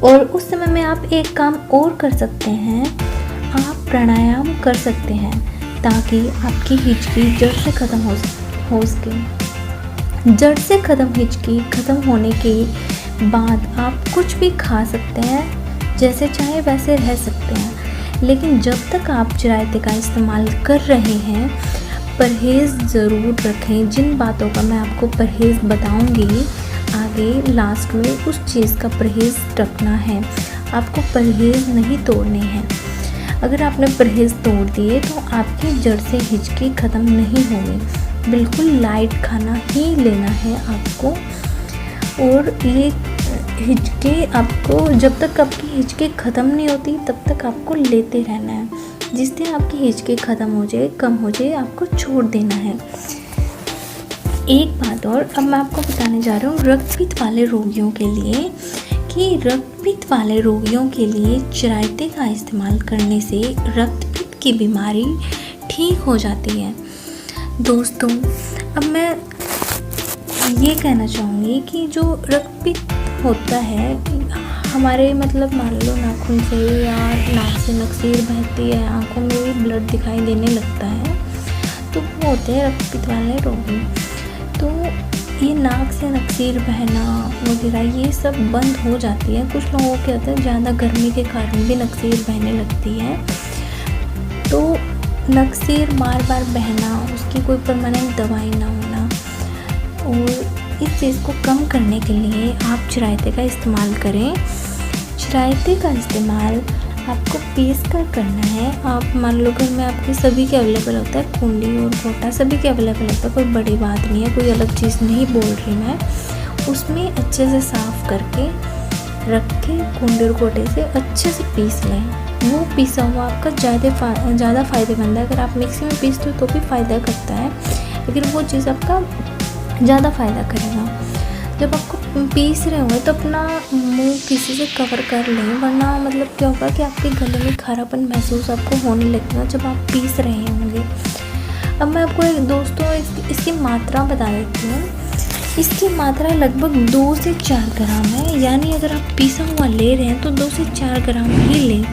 और उस समय में आप एक काम और कर सकते हैं, आप प्राणायाम कर सकते हैं ताकि आपकी हिचकी जड़ से ख़त्म हो सके। जड़ से हिचकी ख़त्म होने के बाद आप कुछ भी खा सकते हैं, जैसे चाहे वैसे रह सकते हैं। लेकिन जब तक आप चिरायते का इस्तेमाल कर रहे हैं परहेज़ ज़रूर रखें। जिन बातों का मैं आपको परहेज़ बताऊंगी आगे लास्ट में, उस चीज़ का परहेज़ रखना है। आपको परहेज़ नहीं तोड़ने हैं। अगर आपने परहेज़ तोड़ दिए तो आपकी जड़ से हिचकी ख़त्म नहीं होगी। बिल्कुल लाइट खाना ही लेना है आपको। और ये हिचकी आपको, जब तक आपकी हिचकी ख़त्म नहीं होती तब तक आपको लेते रहना है। जिस दिन आपकी हिचकी ख़त्म हो जाए, कम हो जाए, आपको छोड़ देना है। एक बात और अब मैं आपको बताने जा रहा हूँ रक्तपित्त वाले रोगियों के लिए कि रक्तपित्त वाले रोगियों के लिए चिरायते का इस्तेमाल करने से रक्तपित्त की बीमारी ठीक हो जाती है। दोस्तों, अब मैं ये कहना चाहूँगी कि जो रक्तपित्त होता है हमारे मतलब मान लो नाखून से या नाक से नकसीर बहती है, आँखों में भी ब्लड दिखाई देने लगता है, तो वो होते हैं रक्तपित्त वाले रोगी। तो ये नाक से नकसीर बहना वगैरह ये सब बंद हो जाती है। कुछ लोगों के होता है ज़्यादा गर्मी के कारण भी नकसीर बहने लगती है। तो नकसीर बार बार बहना, उसकी कोई परमानेंट दवाई ना होना, और इस चीज़ को कम करने के लिए आप चिरायते का इस्तेमाल करें। चिरायते का इस्तेमाल आपको पीस कर करना है। आप मान लो घर में आपके सभी के अवेलेबल होता है, कुंडी और घोटा सभी के अवेलेबल होता है, कोई बड़ी बात नहीं है, कोई अलग चीज़ नहीं बोल रही मैं। उसमें अच्छे से साफ़ करके रख के कुंडी और घोटे से अच्छे से पीस लें। वो पीसा हुआ आपका ज़्यादा फ़ायदेमंद है। अगर आप मिक्सी में पीसते हो तो भी फ़ायदा करता है, लेकिन वो चीज़ आपका ज़्यादा फ़ायदा करेगा। जब आपको पीस रहे होंगे तो अपना मुंह किसी से कवर कर लें, वरना मतलब क्या होगा कि आपके गले में खारापन महसूस आपको होने लगेगा जब आप पीस रहे होंगे। अब मैं आपको दोस्तों इसकी मात्रा बता देती हूँ। इसकी मात्रा लगभग 2 से 4 ग्राम है, यानी अगर आप पीसा हुआ ले रहे हैं तो 2 से 4 ग्राम ही लें।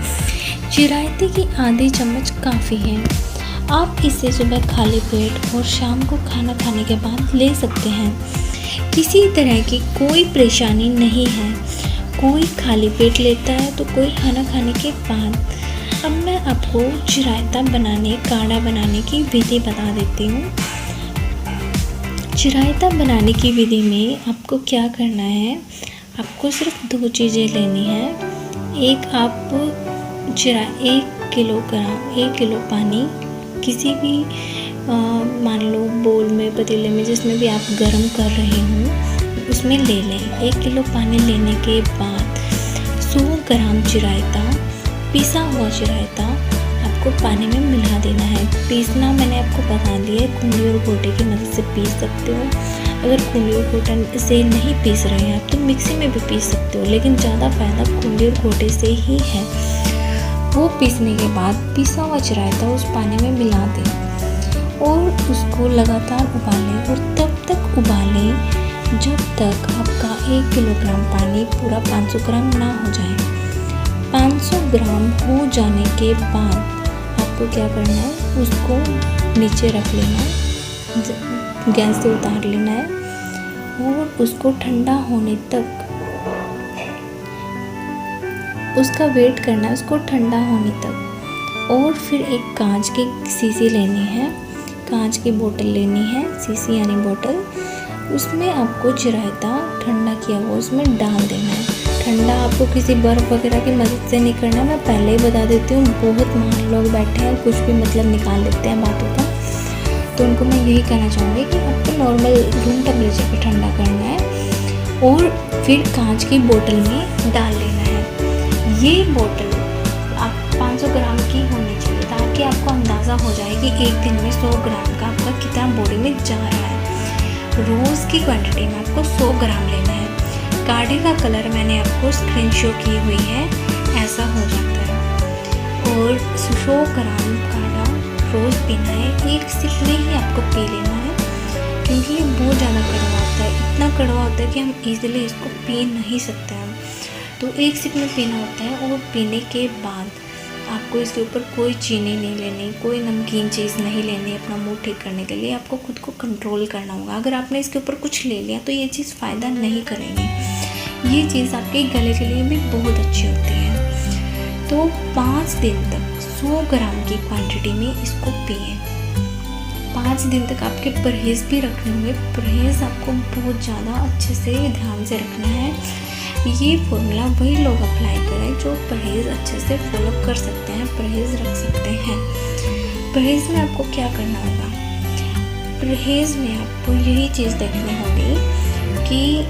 चिरायते की आधी चम्मच काफ़ी है। आप इसे सुबह खाली पेट और शाम को खाना खाने के बाद ले सकते हैं। किसी तरह की कोई परेशानी नहीं है। कोई खाली पेट लेता है तो कोई खाना खाने के बाद। अब मैं आपको चिरायता काढ़ा बनाने की विधि बता देती हूँ। चिरायता बनाने की विधि में आपको क्या करना है, आपको सिर्फ 2 चीज़ें लेनी है। एक आप 1 किलो पानी किसी भी मान लो बोल में, पतीले में, जिसमें भी आप गर्म कर रहे हो उसमें ले लें। 1 किलो पानी लेने के बाद 100 ग्राम चिरायता, पिसा हुआ चिरायता आपको पानी में मिला देना है। पीसना मैंने आपको बता दिया है, खूंडी और घोटे की मदद से पीस सकते हो। अगर खूंडी और घोटे से नहीं पीस रहे हैं आप तो मिक्सी में भी पीस सकते हो, लेकिन ज़्यादा फ़ायदा खूंडी और घोटे से ही है। वो पीसने के बाद पिसा हुआ चिरायता उस पानी में मिला दें और उसको लगातार उबालें, और तब तक उबालें जब तक आपका 1 किलोग्राम पानी पूरा 500 ग्राम ना हो जाए। 500 ग्राम हो जाने के बाद आपको क्या करना है, उसको नीचे रख लेना है, गैस से उतार लेना है और उसको ठंडा होने तक उसका वेट करना है, उसको ठंडा होने तक। और फिर एक कांच की शीशी लेनी है, कांच की बोतल लेनी है, शीशी यानी बोतल। उसमें आपको चिरायता ठंडा किया हुआ उसमें डाल देना है। ठंडा आपको किसी बर्फ़ वगैरह की मदद से नहीं करना, मैं पहले ही बता देती हूँ। बहुत महान लोग बैठे हैं, कुछ भी मतलब निकाल लेते हैं बातों का, तो उनको मैं यही कहना चाहूँगी कि आपको नॉर्मल रूम टेम्परेचर पे ठंडा करना है और फिर कांच की बोतल में डाल लेना है। ये बोतल आप 500 ग्राम की होनी चाहिए, ताकि आपको अंदाज़ा हो जाए कि एक दिन में 100 ग्राम का आपका कितना बॉडी में जा रहा है। रोज़ की क्वांटिटी में आपको 100 ग्राम लेना है। काढ़े का कलर मैंने आपको स्क्रीन शो की हुई है, ऐसा हो जाता है। और 100 ग्राम काढ़ा रोज़ पीना है। एक सिप में ही आपको पी लेना है, क्योंकि ये बहुत ज़्यादा कड़वा होता है। इतना कड़वा होता है कि हम ईज़िली इसको पी नहीं सकते हैं। तो एक सिप में पीना होता है, और पीने के बाद आपको इसके ऊपर कोई चीनी नहीं लेनी, कोई नमकीन चीज़ नहीं लेनी। अपना मूड ठीक करने के लिए आपको खुद को कंट्रोल करना होगा। अगर आपने इसके ऊपर कुछ ले लिया तो ये चीज़ फ़ायदा नहीं करेगी। ये चीज़ आपके गले के लिए भी बहुत अच्छी होती है। तो 5 दिन तक 100 ग्राम की क्वांटिटी में इसको पिए। 5 दिन तक आपके परहेज़ भी रखने होंगे। परहेज़ आपको बहुत ज़्यादा अच्छे से ध्यान से रखना है। ये फॉर्मूला वही लोग अप्लाई करें जो परहेज़ अच्छे से फॉलो कर सकते हैं, परहेज़ रख सकते हैं। परहेज़ में आपको क्या करना होगा, परहेज़ में आपको यही चीज़ देखनी होगी कि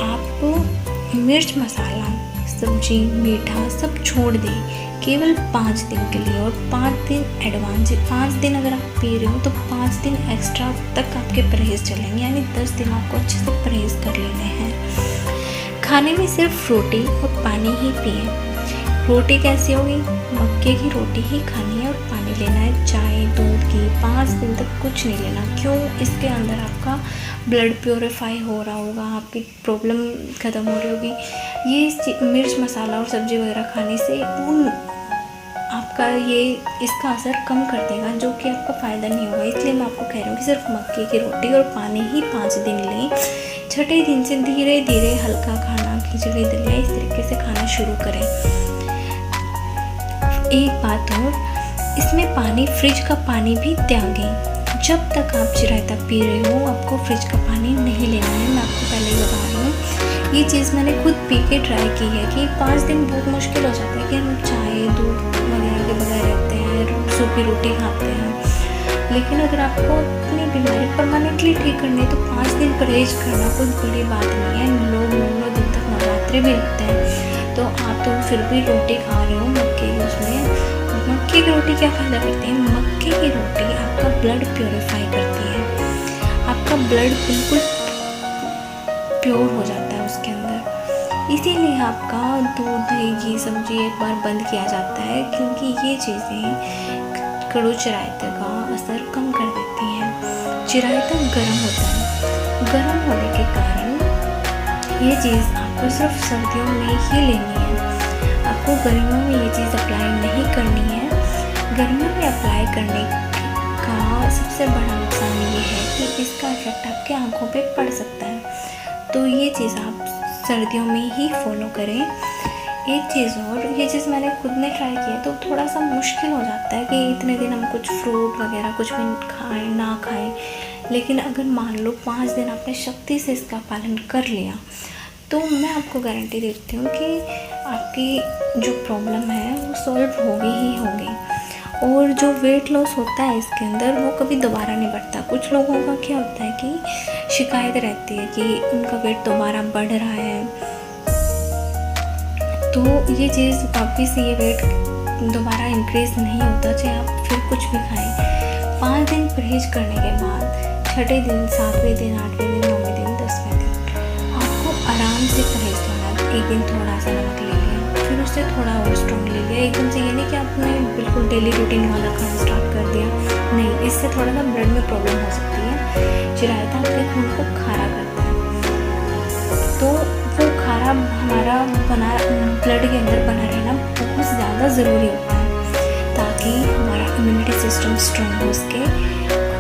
आप मिर्च मसाला, सब्जी, मीठा सब छोड़ दें केवल 5 दिन के लिए। और 5 दिन एडवांस, 5 दिन अगर आप पी रहे हो तो 5 दिन एक्स्ट्रा तक आपके परहेज़ चलेंगे, यानी 10 दिन आपको अच्छे से परहेज़ कर लेने हैं। खाने में सिर्फ रोटी और पानी ही पिए। रोटी कैसी होगी, मक्के की रोटी ही खानी है और पानी लेना है। चाय, दूध की 5 दिन तक कुछ नहीं लेना। क्यों, इसके अंदर आपका ब्लड प्योरीफाई हो रहा होगा, आपकी प्रॉब्लम ख़त्म हो रही होगी। ये मिर्च मसाला और सब्ज़ी वगैरह खाने से आपका इसका असर कम कर देगा, जो कि आपको फ़ायदा नहीं होगा। इसलिए मैं आपको कह रही हूँ कि सिर्फ मक्के की रोटी और पानी ही 5 दिन लें। 6ठे दिन से धीरे धीरे हल्का खाना, खिचड़ी, दलिया इस तरीके से खाना शुरू करें। एक बात और, इसमें पानी, फ्रिज का पानी भी त्यागें। जब तक आप चिरायता पी रहे हो आपको फ्रिज का पानी नहीं लेना है। मैं आपको पहले ही बता रही हूँ, ये चीज़ मैंने खुद पी के ट्राई की है कि 5 दिन बहुत मुश्किल हो जाता है कि हम चाय, दूध वगैरह के बगैर रहते हैं, सूखी रोटी खाते हैं। लेकिन अगर आपको अपनी बीमारी परमानेंटली ठीक करनी है तो 5 दिन परहेज करना कोई बड़ी बात नहीं है। लोग 9 दिन तक नवरात्रि भी रखते हैं, तो आप तो फिर भी रोटी खा रहे हो मक्के की। उसमें मक्के की रोटी क्या फ़ायदा करती है, मक्के की रोटी आपका ब्लड प्योरीफाई करती है। आपका ब्लड बिल्कुल प्योर हो जाता है उसके इसीलिए आपका दूध, दही, घी, सब्जी एक बार बंद किया जाता है, क्योंकि ये चीज़ें कड़ू चिरायते का असर कम कर देती हैं। चिरायता गर्म होता है, गर्म होने के कारण ये चीज़ आपको सिर्फ सर्दियों में ही लेनी है। आपको गर्मियों में ये चीज़ अप्लाई नहीं करनी है। गर्मियों में अप्लाई करने का सबसे बड़ा नुकसान ये है कि इसका इफेक्ट आपके आँखों पे पड़ सकता है। तो ये चीज़ आप सर्दियों में ही फॉलो करें। एक चीज़ और, ये चीज़ मैंने खुद ने ट्राई किया तो थोड़ा सा मुश्किल हो जाता है कि इतने दिन हम कुछ फ्रूट वगैरह कुछ भी खाएं ना खाएं, लेकिन अगर मान लो 5 दिन आपने शक्ति से इसका पालन कर लिया तो मैं आपको गारंटी देती हूँ कि आपकी जो प्रॉब्लम है वो सॉल्व होगी ही होगी। और जो वेट लॉस होता है इसके अंदर वो कभी दोबारा नहीं बढ़ता। कुछ लोगों का क्या होता है कि शिकायत रहती है कि उनका वेट दोबारा बढ़ रहा है, तो ये चीज़ वापस ये वेट दोबारा इंक्रीज़ नहीं होता चाहे आप फिर कुछ भी खाएं। 5 दिन परहेज करने के बाद 6वें दिन, 7वें दिन, 8वें दिन, 9वें दिन, 10वें दिन आपको आराम से परहेज करना है। एक दिन थोड़ा सा नमक ले लिया, फिर उससे थोड़ा और स्ट्रॉन्ग ले लिया। एकदम से ये नहीं कि आपने बिल्कुल डेली रूटीन वाला खाना स्टार्ट कर दिया, नहीं, इससे थोड़ा सा ब्लड में प्रॉब्लम हो सकती है। चिरायता आपके खून को खारा करता है, तो वो खारा हमारा बना ब्लड के अंदर बना रहना बहुत ज़्यादा ज़रूरी होता है ताकि हमारा इम्यूनिटी सिस्टम स्ट्रॉन्ग हो सके,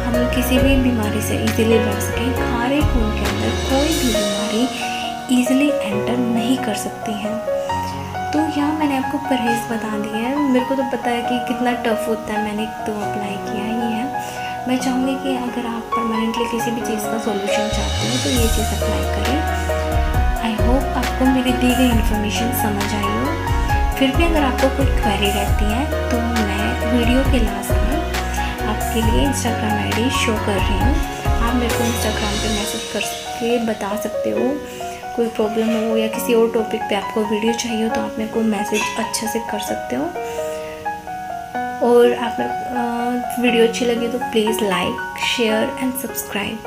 हम किसी भी बीमारी से इजीली लड़ सकें। खारे खून के अंदर कोई भी बीमारी इजीली एंटर नहीं कर सकती है। तो यहाँ मैंने आपको परहेज़ बता दिया है। मेरे को तो पता है कि कितना टफ़ होता है, मैंने तो अप्लाई किया ही है। मैं चाहूँगी कि अगर आप परमानेंटली किसी भी चीज़ का सॉल्यूशन चाहते हो तो ये चीज़ अप्लाई करें। आई होप आपको मेरी दी गई इन्फॉर्मेशन समझ आई हो। फिर भी अगर आपको कोई क्वेरी रहती है तो मैं वीडियो के लास्ट में आपके लिए इंस्टाग्राम आईडी शो कर रही हूँ। आप मेरे को इंस्टाग्राम पे मैसेज करके बता सकते हो, कोई प्रॉब्लम हो या किसी और टॉपिक पे आपको वीडियो चाहिए हो तो आप मेरे को मैसेज अच्छे से कर सकते हो। और आप वीडियो अच्छी लगी तो please like, share and subscribe.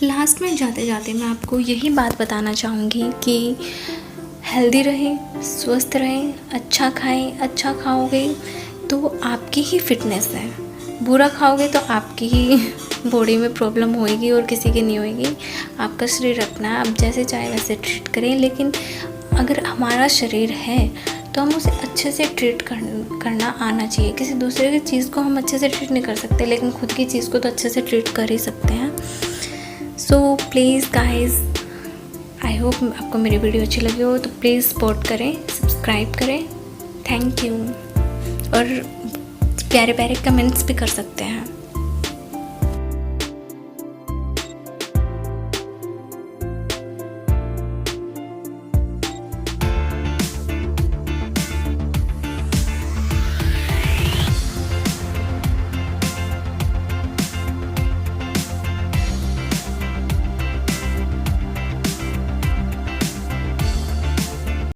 Last में जाते जाते मैं आपको यही बात बताना चाहूँगी कि हेल्दी रहें, स्वस्थ रहें, अच्छा खाएं। अच्छा खाओगे तो आपकी ही फिटनेस है, बुरा खाओगे तो आपकी ही बॉडी में प्रॉब्लम होएगी और किसी की नहीं होएगी। आपका शरीर रखना है, आप जैसे चाहे वैसे ट्रीट करें, लेकिन अगर हमारा शरीर है तो हम उसे अच्छे से ट्रीट करना आना चाहिए। किसी दूसरे की चीज़ को हम अच्छे से ट्रीट नहीं कर सकते, लेकिन खुद की चीज़ को तो अच्छे से ट्रीट कर ही सकते हैं। So please guys, I hope आपको मेरी वीडियो अच्छी लगी हो तो प्लीज़ सपोर्ट करें, सब्सक्राइब करें। Thank you. और प्यारे प्यारे कमेंट्स भी कर सकते हैं।